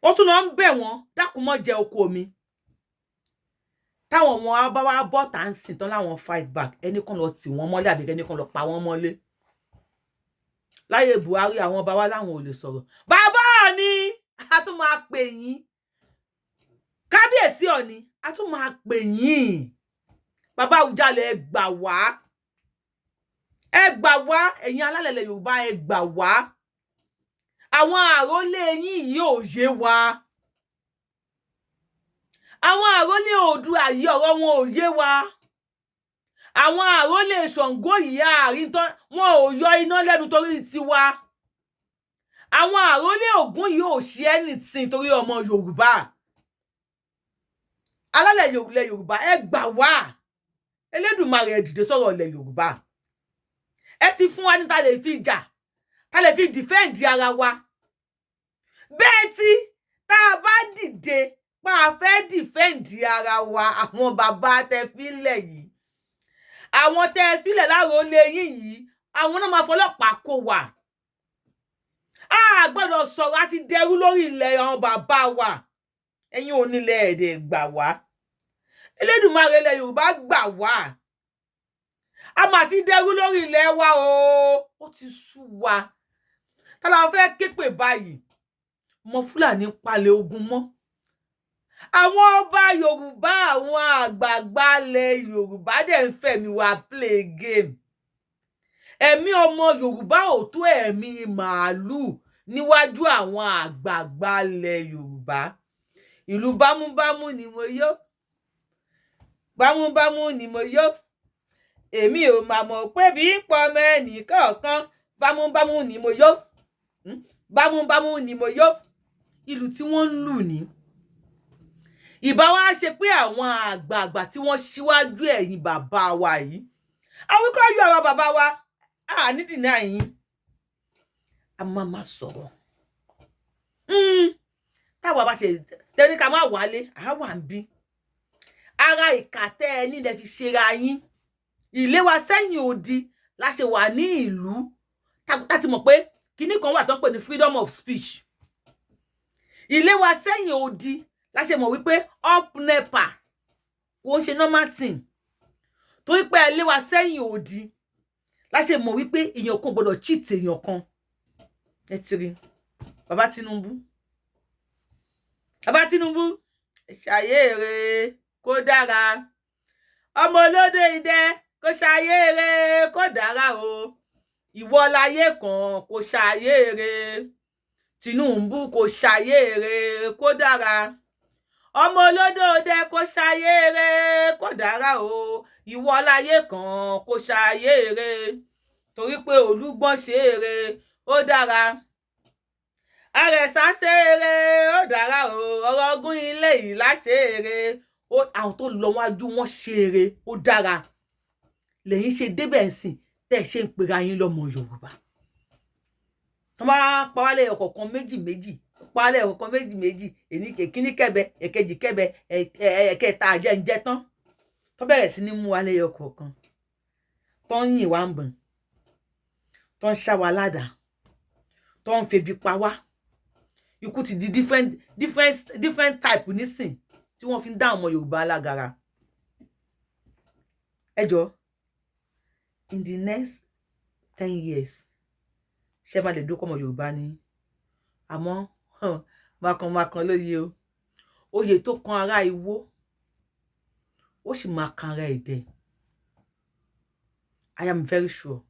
wọ́n tún lọ ń bẹ̀ wọ́n dákun mọ́ jẹ oko mi táwọn ọmọ bá wá bọ́ tá ń sìn tán láwọn fight back ẹni kan lọ tì wọ́n mọ́lé àbí ẹni kan lọ pa wọ́n mọ́lé láyé Buhari àwọn bá wá láwọn ò lè sọ̀rọ̀ bàbá ni a tún máa pè yín kábíyèsí Ọ̀ọ̀ni a tún máa pè yín bàbá Àwùjalẹ̀ ẹ gbà wá ẹ̀yin alálẹ̀ Yorùbá ẹ gbà wá àwọn àrólé yín yìí ò yé wa àwọn àrólé Oòduà yìí ọ̀rọ̀ wọn ò yé wa àwọn àrólé Ṣàngó yìí àárín tán wọn ò yọ iná lẹ́nu torí tiwa àwọn àrólé Ògún yìí ò ṣe anything torí ọmọ Yorùbá alálẹ̀ Yorùbá ẹ gbà wá Elédùmarè ẹ dìde sọ̀rọ̀ ilẹ̀ Yorùbá ẹ ti fún wa ní ta lè fi jà ta lè fi defend ara wa bẹ́ẹ̀ tí tá a bá dìde pa a fẹ́ defend ara wa àwọn bàbá tẹ́ fílẹ̀ yìí àwọn tẹ́ fílẹ̀ láròlé yín yìí àwọn náà máa fọlọ́pàá kó wa a gbọ́dọ̀ sọ̀rọ̀ àti dẹrú lórí ilẹ̀ àwọn bàbá wa ẹ̀yin onílẹ̀ èdè gbà wá Elédùmarè ilẹ̀ Yorùbá gbà wá a máa ti dẹrú lórí ilẹ̀ wa ó ti sú wa tá la fẹ́ képe báyìí ọmọ Fúlàní palẹ̀ ogun mọ́ àwọn ọba Yorùbá àwọn àgbààgbà ilẹ̀ Yorùbá dẹ̀ ń fẹ̀mí wa play game ẹ̀mí ọmọ Yorùbá ò tó ẹ̀mí màálù níwájú àwọn àgbààgbà ilẹ̀ Yorùbá ìlú bámúbámú ni mo yó bámúbámú ni mo yó èmi ò mà mọ̀ pé bí pọ̀ mẹ́ni kọ̀ọ̀kan bámúbámú ni mo yó bámúbámú ni mo yó ìlú tí wọ́n ń lù ní ìbá wa ṣe pé àwọn àgbààgbà tí wọ́n ṣíwájú ẹ̀yin bàbá wa yìí àwíkọ́ yọ àwọn bàbá wa nídìí náà yín a máa sọ̀rọ̀ táwa bá ṣe tẹ́ni ká má wálé àwa ń bí ara ìkàtẹ́ ẹni lè fi ṣera yín ilé wa sẹ́yìn odi la ṣe wà ní ìlú láti mọ̀ pé kinní kan wà tó ń pè ní freedom of speech ilé wa sẹ́yìn odi la ṣe mọ̀ wípé up nepa kò ń ṣe normal thing torí pé ilé wa sẹ́yìn odi la ṣe mọ̀ wípé èèyàn kan gbọ́dọ̀ cheat èèyàn kan ẹ ti rí bàbá Tinubu ṣàyèrè kó dára ọmọ olódò idẹ kó ṣàyèrè kó dára o ìwọ láyé kan kó ṣàyèrè Tinubu kó ṣàyèrè kó dára ọmọ olódò idẹ kó ṣàyèrè kó dára o ìwọ láyé kan kó ṣàyèrè torí pé olúgbọ́n ṣeré ó dára àrẹ̀sà ṣeré ó dára o ọ̀rọ̀ ọgún ilé yìí láṣeré àwọn tó lọ wájú wọn ṣeré ó dára lẹ́yìn ṣe débẹ̀ ńsìn tẹ́ ṣe ń pera yín lọ́mọ Yorùbá tó máa pa wálé ọ̀kọ̀ọ̀kan méjì pa wálé ọ̀kọ̀ọ̀kan méjì èní kíní kẹ́bẹ èkejì kẹ́bẹ ẹ̀kẹta àjẹǹjẹ tán tó bẹ̀rẹ̀ sí ní mú wálé ọ̀kọ̀ọ̀kan tó ń yìn wá ń bọ̀n tó ń ṣá wa ládàá tó ń febi pa wá ikú ti di different type nísìn tí wọ́n fi ń dá ọmọ Yorùbá lágara ẹ jọ̀ọ́ in the next 10 years ṣé máa lè dókọ́ ọmọ Yorùbá ni àmọ́ mákan lóye o oyè tó kan ará Ìwó ó sì máa kan ara Ẹdẹ I am very sure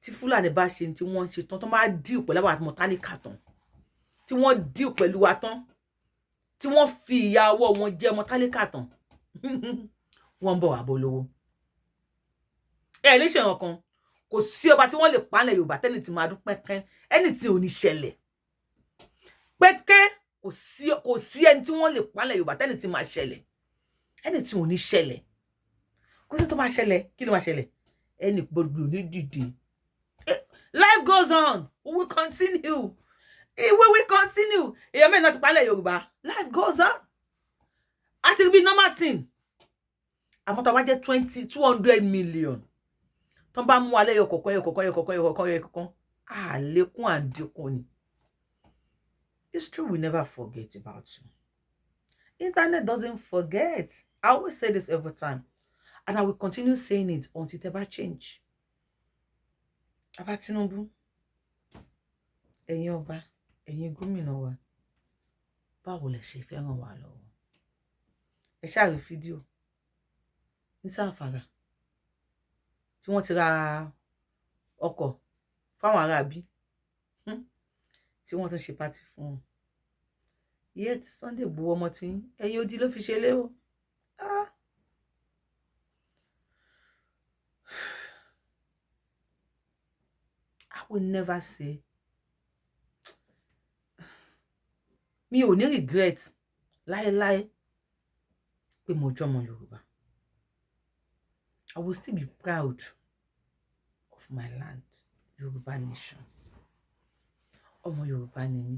tí Fúlàní bá ṣe tí wọ́n ṣe tán tó máa díù pẹ̀lú àwọn àtìmọ̀ tálíkà tán tí wọ́n díù pẹ̀lú wa tán tí wọ́n fi ìyà ọwọ́ wọn jẹ ọmọ tálíkà tán wọ́n ń bọ̀ wá bolówó ẹ ní ṣe nǹkan kò sí ọba tí wọ́n lè pa nílẹ̀ Yorùbá tẹ́ni tí máa dún pẹ́kẹ́ ẹni tí ò ní ṣẹlẹ̀ pẹ́kẹ́ kò sí ẹni tí wọ́n lè pa nílẹ̀ Yorùbá tẹ́ni tí máa ṣẹlẹ̀ ẹni tí ò ní ṣẹlẹ̀ kò sí tó máa ṣẹlẹ̀ kí ló máa ṣẹlẹ̀ ẹni gbogbo ní dìde. Life goes on. We will continue. We will continue. Èèyàn mẹ́rin náà ti palẹ̀ Yorùbá. Life goes on. Àti bí normal thing. Àmọ́ tó bá jẹ́ 200 million. Tó bá mú alẹ́ yọkọ̀kan. Àlékún àdínkù ni. history will never forget about you. Internet doesn't forget. I always say this every time, and I will continue saying it until it ever change. Baba Tinubu, ẹ̀yin ọba, ẹ̀yin gómìnà wa, báwo lẹ ṣe fẹ́ ràn wá lọ́wọ́? Ẹ ṣáà rí fídíò ní Zamfara tí wọ́n ti ra ọkọ̀ fáwọn ará bí tí wọ́n tún ṣe pátì fún wọn. Yet Sunday Igboho ọmọ tí ẹ̀yin odi ló fi ṣe lé o. I will never say mi ò ní regret láéláé pé mo jọmọ Yorùbá. I will still be proud of my land, Yoruba nation. Ọmọ Yorùbá ni mí.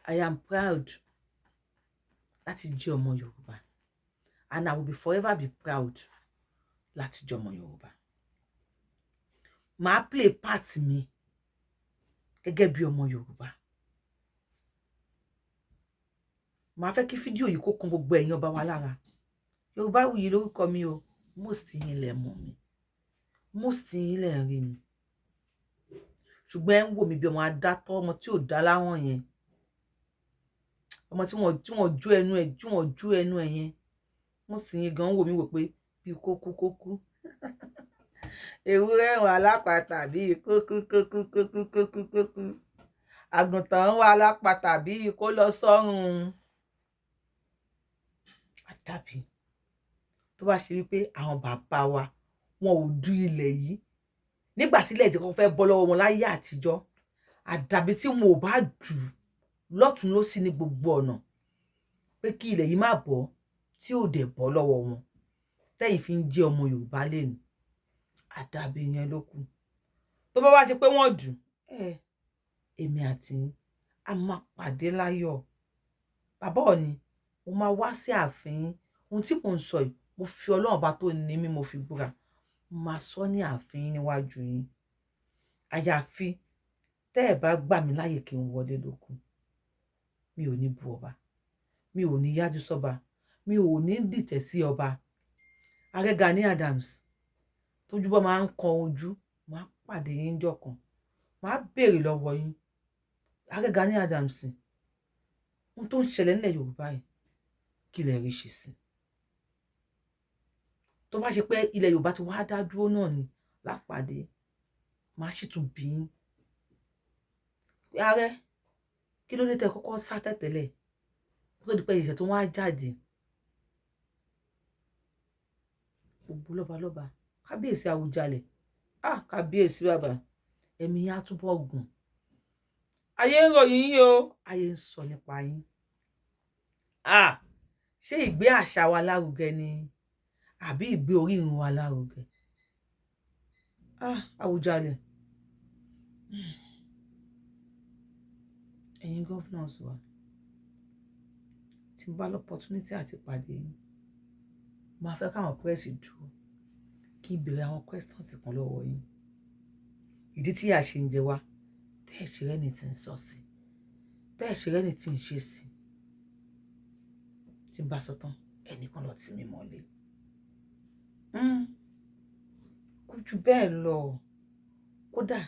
I am proud láti jẹ́ ọmọ Yorùbá, and I will be forever be proud láti jẹ́ ọmọ Yorùbá. Màá play part mi gẹ́gẹ́ bí ọmọ Yorùbá. Màá fẹ́ kí fídíò yìí kó kún gbogbo ẹ̀yin ọba wa lára. Yorubawuyi lórúkọ mi o. Most yín lẹ mọ̀ mi. Most yín lẹ rí mi. Ṣùgbọ́n ẹ ń wò mí bí ọmọ adátọ́, ọmọ tí ò dá láwọn yẹn. Ọmọ tí wọ́n jó ẹnu ẹ̀ yẹn. Most yín gan wò mí wò pé bí kókú. Ewúrẹ́ wọn alápatà bí kókú. Àgùntàn wọn alápatà bí kó lọ sọ́run. Àdàbí tó bá ṣe wípé àwọn bàbá wa wọn ò du ilẹ̀ yìí nígbà tí ilẹ̀ tí kò fẹ́ bọ́ lọ́wọ́ wọn láyé àtijọ́, àdàbí tí wọn ò bá dù lọ́tùn lósì ní gbogbo ọ̀nà pé kí ilẹ̀ yìí má bọ́ tí ò dẹ̀ bọ́ lọ́wọ́ wọn tẹ́yìn fi ń jẹ́ ọmọ Yorùbá lẹ́nu. Àdàbí yẹn ló kù. Tó bá wá ṣe pé wọ́n dù èmi àti a máa pàdé láyọ̀. Bàbá Ọọ̀ni, mo máa wá sí ààfin. Ohun tí mò ń sọ yìí, mo fi Ọlọ́run bá tó ní mí mo fi búra. Mo máa sọ ní ààfin níwájú yín. Àyàfi tẹ́ ẹ bá gbà mí láyè kí n wọlé lókun. Mi ò ní bu ọba. Mi ò ní yájú sọ́ba. Mi ò ní dìtẹ̀ sí ọba. Ààrẹ Gani Adams tójú bọ́ máa ń kan ojú, máa pàdé yín jọ̀kan. Máa béèrè lọ́wọ́ yín. Ààrẹ Gani Adams, ohun tó ń ṣẹlẹ̀ nílẹ̀ Yorùbá yìí, kí lẹ rí ṣe sí? Tó bá ṣe pé ilẹ̀ Yorùbá ti wá dá dúró náà ni lápàdé, máa sì tún bí yín. Ààrẹ, kí ló dé tẹ́ kọ́kọ́ sá tẹ́tẹ́lẹ̀ kó tó di pé ìṣẹ̀ tó wá jáde? Gbogbo lọ́balọ́ba, kábíyèsí Àwùjalẹ̀, kábíyèsí bàbá, ẹ̀mí á túbọ̀ gùn. Ayé ń ròyìn yín o, ayé ń sọ nípa yín. Ṣé ìgbé àṣà wa lárugẹ ni àbí ìgbé orírun wa lárugẹ? Àwùjalẹ̀, ẹ̀yin governors wa, tí n bá l'opportunity àti pàdé yín, máa fẹ́ káwọn press dúró kí n béèrè àwọn questions kan lọ́wọ́ yín. Ìdí tí a ṣe ń jẹ wá, tẹ́ ẹ̀ ṣe rẹ́ni tí ń sọ sí, tẹ́ ẹ̀ ṣe rẹ́ni tí ń ṣe sí. Tí n bá sọ tán, ẹnìkan lọ tì mí mọ́lé. Kò jù bẹ́ẹ̀ lọ. Kódà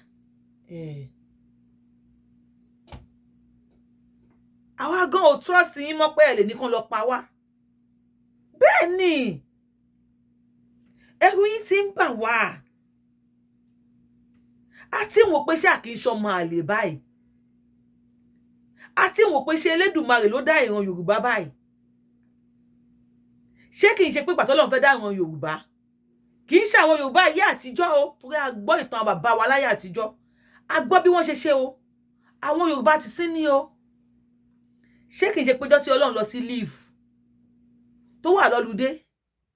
àwa gan ò trust yín mọ́ pé ẹ lè nìkan lọ pa wá. Bẹ́ẹ̀ ni ẹ̀rù yín ti ń bà wá. A ti ń wò pé ṣé àkínṣe ọmọ àlè báyìí. A ti ń wò pé ṣé Elédùmarè ló dá ìran Yorùbá báyìí. Ṣé kì í ṣe pé pàtó Ọlọ́run fẹ́ dá ìran Yorùbá? Kì í ṣe àwọn Yorùbá ayé àtijọ́ o, torí a gbọ́ ìtàn àwọn bàbá wa láyé àtijọ́. A gbọ́ bí wọ́n ṣe ṣe o. Àwọn Yorùbá ti sín ní o. Ṣé kì í ṣe péjọ́ tí Ọlọ́run lọ sí leave tó wà lọ́ludé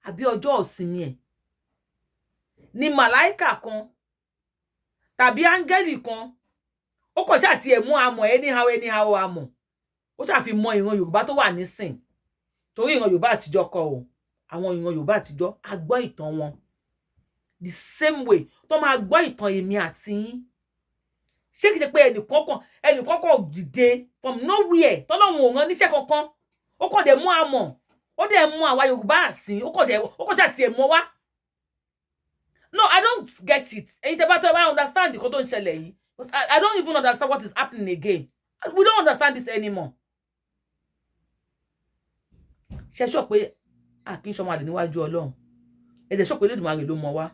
àbí ọjọ́ ìsinmi ẹ̀ ni màláìkà kan tàbí áńgẹ́lì kan ó kàn ṣáà tiẹ̀ mú amọ̀ anyhow amọ̀ ó ṣáà fi mọ ìran Yorùbá tó wà nísìn, torí ìran Yorùbá àtijọ́ kọ́ o. Àwọn ìran Yorùbá àtijọ́ a gbọ́ ìtàn wọn the same way tó máa gbọ́ ìtàn èmi àti yín. ṣé kìí ṣe pé ẹnìkan kan dìde from nowhere tọ́lọ́run ò rán níṣẹ́ kankan ó kàn dé mú àmọ̀ ó dẹ̀ mú àwa Yorùbá àsìn ó kàn àti ẹ̀ mọ́ wá. No, I don't get it. Ẹ̀yin tẹ́ bá tọ́ bá understand nǹkan tó ń ṣẹlẹ̀ yìí. I don't even understand what is happening again. We don't understand this anymore. Ṣé sọ pé a kì í ṣọmọ àlè níwájú Ọlọ́run. Ẹ dẹ̀ sọ pé Olódùmarè ló mọ̀ wá.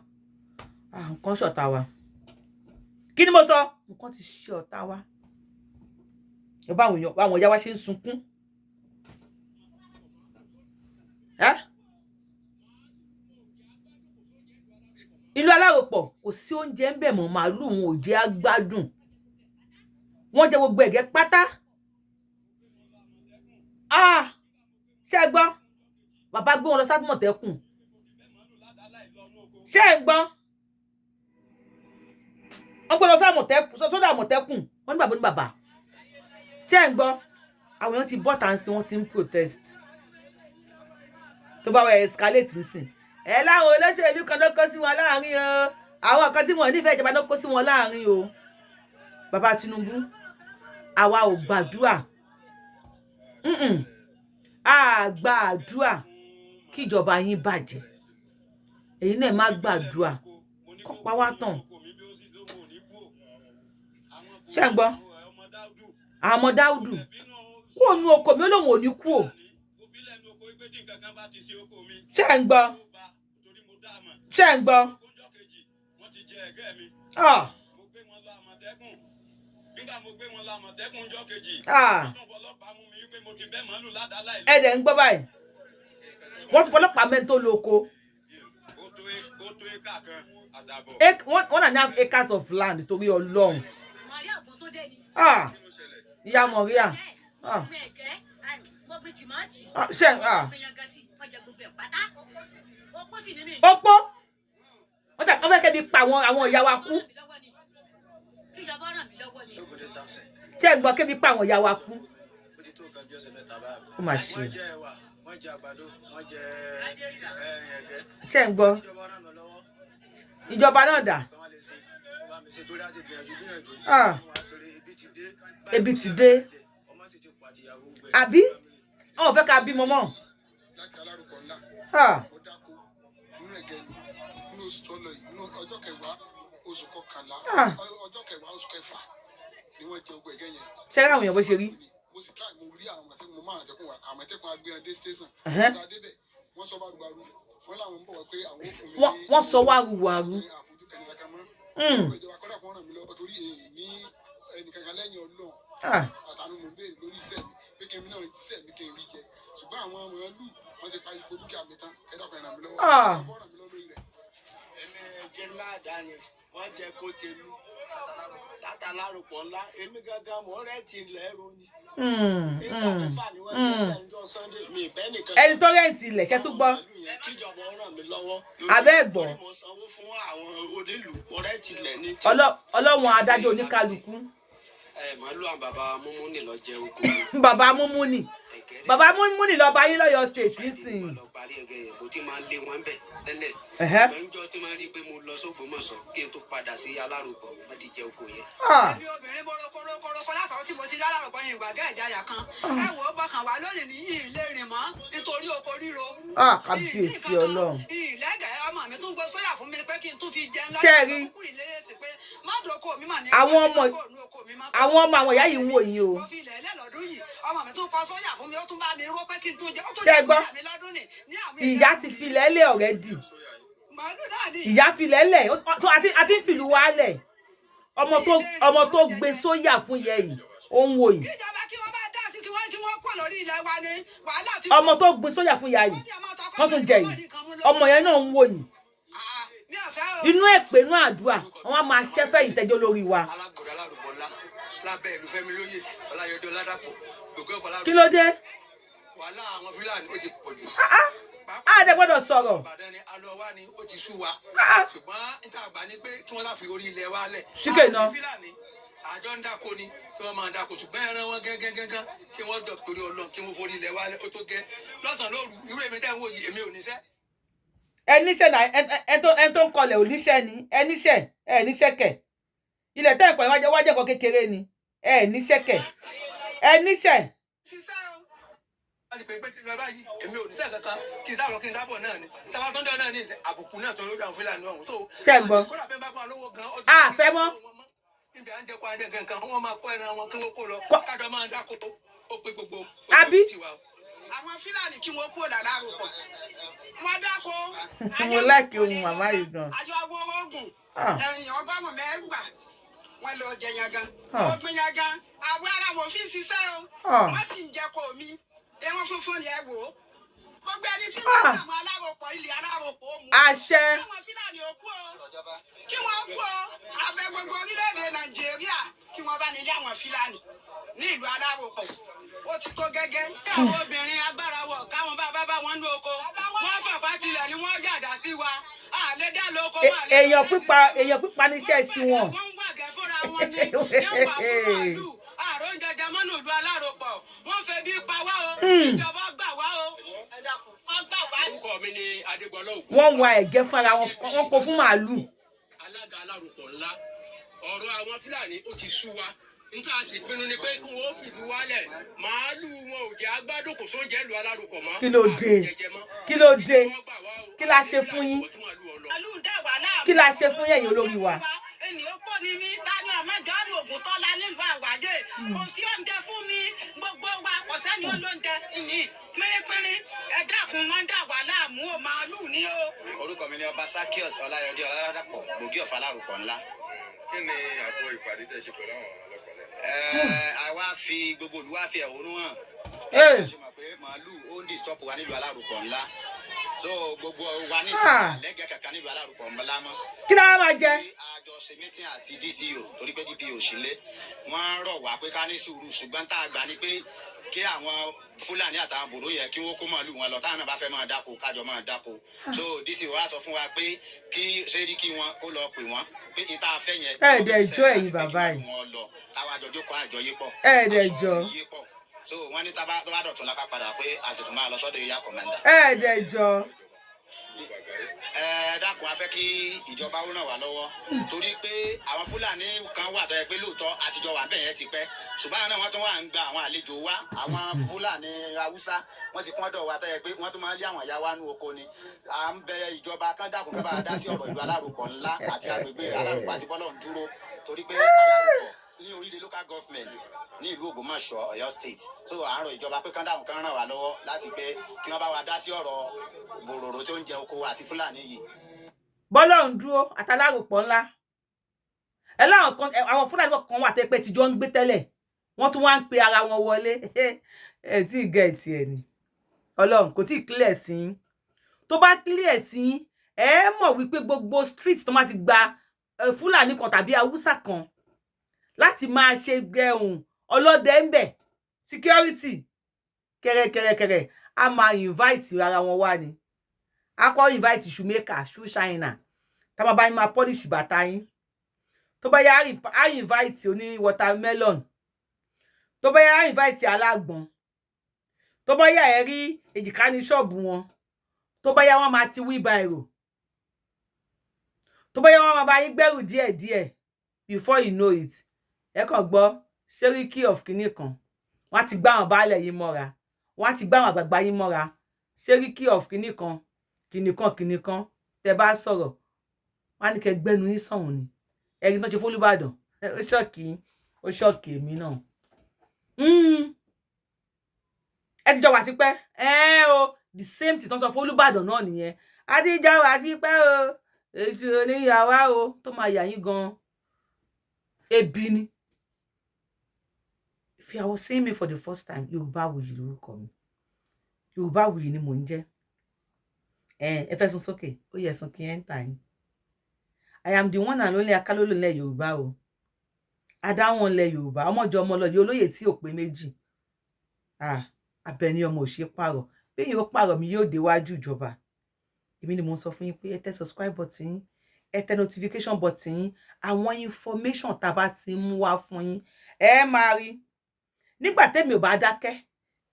Nǹkan ṣọ̀tá wa. Kí ni mo sọ? Nǹkan ti ṣe ọ̀tá wa. Ẹ bá àwọn ìyá wa ṣe ń sunkún. Ìlú Aláròpọ̀ kò sí oúnjẹ ń bẹ̀ mọ́ màálù wọn ò jẹ́ agbádùn. Wọ́n jẹ gbogbo ẹ̀gẹ́ pátá. Ṣé ẹ gbọ́? Bàbá gbé wọn lọ s'Àmọ̀tẹ́kùn. Ṣé ẹ gbọ́? Wọ́n gbé lọ s'Àmọ̀tẹ́kùn, sọ́dọ̀ Àmọ̀tẹ́kùn. Wọ́n ní bàbá ní bàbá. Ṣé ẹ gbọ́? Àwọn èèyàn ti bọ́ tàǹsí wọ́n ti ń protest. Tó bá wọ escalate nsìn. Ẹ láwọn olóṣèlú kan ló kó sí wọn láàrin o. Àwọn kan tí wọ́n nífẹ̀ẹ́ ìjọba ló kó sí wọn láàrin o. Bàbá Tinubu, àwa ò gbàdúrà. A gbàdúrà kí ìjọba yín bàjẹ́. Ẹ̀yin náà má gbàdúrà kó pa wá tán. Ṣé ẹ gbọ́? Àwọn ọmọ Dáúdù kó nu oko mi ó lóun ò ní kú o. Ṣé ẹ gbọ́? Ṣé ẹ gbọ́? Ẹ dẹ̀ ń gbọ́ báyìí. Wọ́n ti fọlọ́pàá mẹ́ntó lóko. 1.5 acres of land torí Ọlọ́run. Ìyá Maria. Ṣé Opó. Wọ́n fẹ́ kẹ́bi pa àwọn ìyá wa kú. Ṣé ẹ gbọ́ kẹ́bi pa àwọn ìyá wa kú? Ó mà ṣe. Ṣé ẹ gbọ́? Ìjọba náà dà. Ebi ti dé. Àbí? Wọ́n fẹ́ ká bímọ mọ́. Ọjọ́ kẹwàá oṣù kọkànlá ọjọ́ kẹwàá oṣù kẹfà ni wọ́n jẹ ogun ẹ̀gẹ́ yẹn. Ṣé àwọn èèyàn bó ṣe rí? Mo sì try mo rí àwọn àmọ̀tẹ́kùn mo máa àmọ̀tẹ́kùn agbéyàndé station. Wọ́n sọ wáruwáru wọ́n làwọn ń bọ̀ wá pé àwọn ò fún mi ní. Wọ́n sọ wáruwáru. Ìjọba kọ́dà kan ràn mí lọ́wọ́ torí èyí ní ẹnìkankan lẹ́yìn Ọlọ́run àtàwọn mò ń béèrè lórí iṣẹ́ mi pé kí n náà iṣẹ́ mi kí n rí jẹ ṣùgbọ́n àwọn ọmọ ẹlú wọ́n ti parí gbogbo dúkìá mi tán ẹ̀dá kan ràn mí lọ́wọ́ lórí rẹ̀. Jẹ́ ládàáni wọ́n jẹ́ kó tèmi látàláròpọ̀ ńlá èmi gangan mọ̀ rẹ̀ ti lẹ́rù ni. Ẹni tó rẹ̀ǹtì ilẹ̀ ṣe tún gbọ́. Abẹ́ ẹ̀gbọ́n. Ọlọ́run adájọ́ oníkálukú. Màálù àwọn bàbá Múmúnì lọ jẹ oko. Bàbá Múmúnì. Bàbá Múmúnì lọ bá yín lọ́yọ̀ state nísìnyí. Kò tí máa ń lé wọn bẹ̀ tẹ́lẹ̀. Ìgbẹ́njọ́ tí máa ń rí pé mo lọ s'Ógbómọ̀ṣọ́ kí n tó padà sí Aláròpọ̀ wọ́n ti jẹ oko yẹn. Ẹbí obìnrin borokoro látàwọn tí mo ti Aláròpọ̀ yẹn ìgbà gẹ́ẹ̀jáyà kan. Ẹ wò ó bọkàn wá lónìí ní yìí lè rìn mọ́ nítorí oko ríro. Kábíyèsí Ọlọ́run. Ìlẹ́gẹ̀ẹ́ ọmọ mi tún gbé sóyà fún mi pé kí n tún fi jẹun láti àwọn ọmọ ìyá yìí ń wò yìí o. Ṣé gbọ́? Ìyá ti filẹ̀ lẹ̀ already. Ìyá filẹ̀ lẹ̀ àti ń fìlú wa lẹ̀. Ọmọ tó gbé sóyà fún yẹ yìí ó ń wò yìí. Ọmọ tó gbé sóyà fún yà yìí wọ́n tún jẹ yìí. Ọmọ yẹn náà ń wò yìí. Inú èpè inú àdúrà wọ́n á máa ṣẹ́fẹ́ ìtẹ́jọ́ lórí wa. Kí ló dé? Àdẹ gbọ́dọ̀ sọ̀rọ̀. Ṣíkè náà. Àjọ ń dáko ni kí wọ́n máa dáko ṣùgbọ́n ẹran wọn gángan kí wọ́n dọ̀ torí Ọlọ́run kí wọ́n forí ilẹ̀ wálẹ̀ ó tó gẹ́ lọ́sàn-án lóru irú èmi tẹ́ ń wò yìí èmi ò níṣẹ́. Ẹníṣẹ́ náà ẹ tó ń kọlẹ̀ oníṣẹ́ ni ẹníṣẹ́ kẹ̀ ilẹ̀ tẹ́ ẹ̀kọ́ ìwájẹ́ ẹ̀kọ́ kékeré ni ẹ níṣẹ́ kẹ̀ ẹ níṣẹ́. èmi ò ní sẹ́ kankan kí n sábọ̀ náà ni táwa tó ń dẹ́ náà ní àbùkù náà tó lórí àwọn Fúlàní ọ̀hún tó kódà pé bá fún alówó gan a fẹ́ mọ́. níbi à ń jẹ́ kó ajẹ́ kankan wọ́n máa kó ẹran wọn kí wọ́n kó lọ kájọ máa dáko tó ó pé gbogbo tiwa. àwọn Fúlàní kí wọ́n kúrò l'Aláròpọ̀ wọ́n dáko. mo láìkí ohun màmá yìí gan. ayọ̀ awórógùn ẹ̀yìn ọgọ́rùn-ún mẹ́wàá wọ́n lọ jẹ yangan wọ́n gbin yangan àwọn ará wọn fi ń ṣiṣẹ́ o wọ́n sì ń jẹ kó mi ẹ̀wọ̀n funfun ni ẹ wò ó gbogbo ẹni tí wọ́n ń àwọn Aláròpọ̀ ilẹ̀ Aláròpọ̀ ó mú. àṣẹ. àwọn Fúlàní ó kú o kí wọ́n kú o abẹ gbogbo orílẹ̀-èdè Nàìjíríà kí wọ́n bá nílé àwọn Fúlàní ní ìlú Aláròpọ̀ ó ti tó gẹ́gẹ́. àwọn obìnrin agbára wọ̀ káwọn bá wọn ní oko wọ́n fọ̀fà tilẹ̀ ni wọ́n yàdá sí wa àlẹ́ dá lóko wà lẹ́yìn. èèyàn pípa níṣẹ́ tiwọn. wọ́n ń wàgẹ́ fúnra wọn ní yóò fún màálù àrùn jẹjẹ mọ́nú ìlú Aláròpọ̀ wọ́n fẹ́ bí pa wá o ìjọba gbà wá o wọ́n gbà wá. orúkọ mi ni Adégbọlá Ògún. wọ́n wa ẹ̀gẹ́ fúnra wọn kó fún màálù. alága Aláròpọ̀ ńlá ọ̀rọ̀ àwọn Fúlàní ó ti sú wa níta sì pinnu ni pé kí wọ́n fìlú wálẹ̀ màálù wọn ò jẹ́ agbádùn kò sóúnjẹ ìlú Aláròpọ̀ mọ́. kí ló dé kí la ṣe fún yín kí la ṣe fún yẹ̀yin olórí wa. ènìyàn pọ̀ ní mi tani àmọ́jọ́rù ògùn tọ́lá nílùú àwáyé kò sí oúnjẹ fún mi gbogbo wa kò sẹ́ni olóúnjẹ ìní pínpín ẹ̀dá kun máa ń dà wá láàmú o màálù ní o. orúkọ mi ni ọba Sakios Ọláyọdé Ọládàpọ̀ gbòógì ọ̀fà Aláròpọ̀ ńlá. kí ni àbọ̀ ìpàdé tẹ́ ṣe pẹ̀lú àwọn ọlọ́pàá lẹ́yìn? àwa fi gbogbo ìlú wa fi ẹ̀hónú hàn. ṣe mọ̀ pé màálù ó ń disturb wa nílùú Aláròpọ̀ ńlá so gbogbo wa ní lẹ́gẹ̀ẹ́ kankan nílùú Aláròpọ̀ ńlá mọ́. kí ló máa jẹ. àjọ ṣe meeting àti DCO torí pé DPO sílé wọ́n rọ̀ wá pé ká ní sùúrù ṣùgbọ́n tá a gbà ní pé kí àwọn Fúlàní àtàwọn bòró yẹ kí wọ́n kó màálù wọn lọ táwọn náà bá fẹ́ máa dáko kájọ máa dáko so DCO wa sọ fún wa pé kí sẹ́ríkì wọn kó lọ pè wọ́n pé ìta afẹ́ yẹn. ẹ̀ẹ́dẹ̀ ìjọ ẹ̀yin bàbá yìí. káwọn àjọjọ́ kọ́ àjọyépọ̀. ẹ̀ẹ́dẹ̀ ìjọ. so wọ́n ní tó bá dọ̀tún lápá padà pé a sì tún máa lọ sọ́dọ̀ area commander. ẹ̀ẹ́dẹ̀ ìjọ. dákun a fẹ́ kí ìjọba ó ràn wá lọ́wọ́ torí pé àwọn Fúlàní kan wà tó yẹ pé lóòótọ́ àtijọ́ wà bẹ́ẹ̀ yẹn ti pẹ́ ṣùgbọ́n àwọn náà wọ́n tún wà ń gba àwọn àlejò wa àwọn Fúlàní Haúsá wọ́n ti kún ọ̀dọ̀ wa tó yẹ pé wọ́n tún máa ń lé àwọn ìyá wa nú oko ni à ń bẹ ìjọba kan dákun ká bá dá sí ọ̀rọ̀ ìlú Aláròpọ̀ ńlá àti agbègbè Aláròpọ̀ àti bọ́lọ̀ ń dúró torí pé Aláròpọ̀ ní orílẹ̀ local government ní ìlú Ògbómọ̀ṣọ́ Ọ̀yọ́ state so àárọ̀ ìjọba pé kán dáhùn kán ràn wá lọ́wọ́ láti pé kí wọ́n bá wa dá sí ọ̀rọ̀ bòròrò tó ń jẹ oko àti Fúlàní yìí. bọ́lọ̀ ń dúró àtàláròpọ̀ ńlá ẹ láwọn kan àwọn Fúlàní kan wà tẹ́ pé tìjọ́ ń gbé tẹ́lẹ̀ wọ́n tún wá ń pe ara wọn wọlé ẹ tí ì gẹ̀ẹ́tì ẹ̀ ni Ọlọ́run kò tí ì clear sí yín tó bá clear sí yín ẹ mọ̀ wípé gbogbo street tó máa ti gba Fúlàní kan tàbí Haúsá kan láti máa ṣe gẹ̀hùn ọlọ́dẹ ń bẹ̀ security kẹ̀rẹ̀kẹ̀rẹ̀kẹ̀rẹ̀ a máa invite ara wọn wá ni a kọ́ invite shoemaker shoe shiner tá máa bá yín máa polish bàtà yín tó bá yá a invite oní watermelon tó bá yá a invite alágbọ̀n tó bá yá ẹ rí èjìká ní ṣọ́ọ̀bù wọn tó bá yá wọn máa ti wheelbarrow tó bá yá wọn máa bá yín gbẹ́rù díẹ̀díẹ̀ before you know it ẹ kàn gbọ́ sẹ́ríkì of kinní kan wọ́n ti gbá àwọn baálẹ̀ yín mọ́ra wọ́n ti gbá àwọn àgbààgbà yín mọ́ra sẹ́ríkì of kinní kan tẹ́ bá sọ̀rọ̀ wọ́n á ní kẹ́ gbẹ́nu yín sọ̀hún ni ẹ̀rí tó ṣe fÓlúbàdàn ó ṣọ́ọ̀kì èmi náà ẹ ti jọ wà tipẹ́ o the same thing tó ń sọ fÓlúbàdàn náà nìyẹn a ti jọ wà tipẹ́ o èṣù oníyàwó o tó máa yà yín gan ebi ni. If you are seeing me for the first time, Yorùbáwùyí lórúkọ mi. Yorùbáwùyí ni mò ń jẹ́. Ẹ fẹ́ sún sókè, ó yẹ sún kí ẹ ń tà yín. I am the one and only akálólò lẹ̀ Yorùbá o. Adáwọn lẹ̀ Yorùbá, ọmọjọ ọmọlọ́yẹ olóyè tí ò pé méjì. Abẹni ọmọ ò ṣe pààrọ̀. Bẹ́ẹ̀ yóò pààrọ̀ mi yóò déwájú ìjọba. Èmi ni mo sọ fún yín pé ẹ tẹ subscribe button yín, ẹ tẹ notification button yín, àwọn information tá bá ti mú wá fún yín, ẹ máa rí. Nígbà tẹ́mi ò bá dákẹ́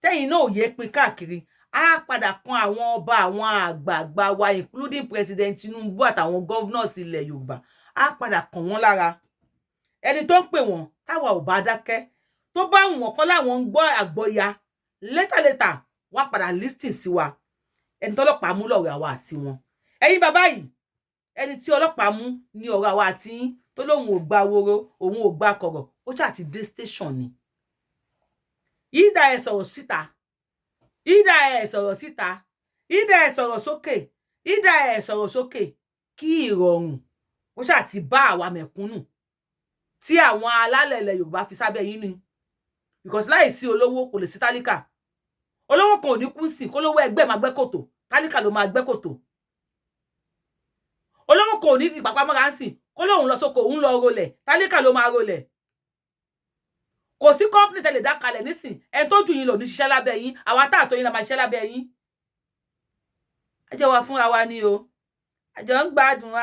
tẹ́yin náà ò yé pin káàkiri á padà kan àwọn ọba àwọn àgbààgbà wa including President Tinubu àtàwọn governors ilẹ̀ Yorùbá á padà kàn wọ́n lára ẹni tó ń pè wọ́n táwa ò bá dákẹ́ tó bá wọ́n kọ́ láwọn ń gbọ́ àgbọ́ya létàlétà wá padà listing sí wa ẹni tọ́lọ́pàá mú lọ́rọ̀ àwa àti wọn ẹ̀yin bàbá yìí ẹni tí ọlọ́pàá mú ní ọ̀rọ̀ àwa àti yín tó lóun ò gba woro òun ò gba kọ̀rọ̀ ó ṣáà ti dé station ni ìdá ẹ sọ̀rọ̀ síta ìdá ẹ sọ̀rọ̀ síta ìdá ẹ sọ̀rọ̀ sókè ìdá ẹ sọ̀rọ̀ sókè kí ìrọ̀rùn ó ṣáà ti bá àwa mẹ̀kúnnù tí àwọn alálẹ̀ ilẹ̀ Yorùbá fi sábẹ́ yín ni because láìsí olówó kò lè sí tálíkà olówó kan ò ní kú sí kólówó ẹgbẹ́ máa gbẹ́ kòtò tálíkà ló máa gbẹ́ kòtò olówó kan ò ní ìpàpá mọ́ra ń sìn kólóhùn lọ sóko òun lọ rolẹ̀ tálíkà ló máa rolẹ̀ kò sí company tẹ́lẹ̀ dá kalẹ̀ nísìn ẹni tó jù yín lọ ní ṣiṣẹ́ lábẹ́ yín àwa tá àtọ́ yín la máa ṣiṣẹ́ lábẹ́ yín àjọ wa fúnra wa ni o àjọ ń gbádùn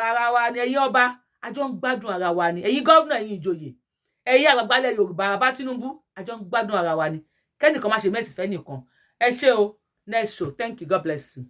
ara wa ni ẹ̀yin ọba àjọ ń gbádùn ara wa ni ẹ̀yin gọ́vnà ẹ̀yin ìjòyè ẹ̀yin àgbàgbálẹ̀ Yorùbá bàbá Tinubu àjọ ń gbádùn ara wa ni kẹ́nìkan má ṣe mẹ́sì fẹ́ nìkan ẹ ṣé o next show thank you God bless you.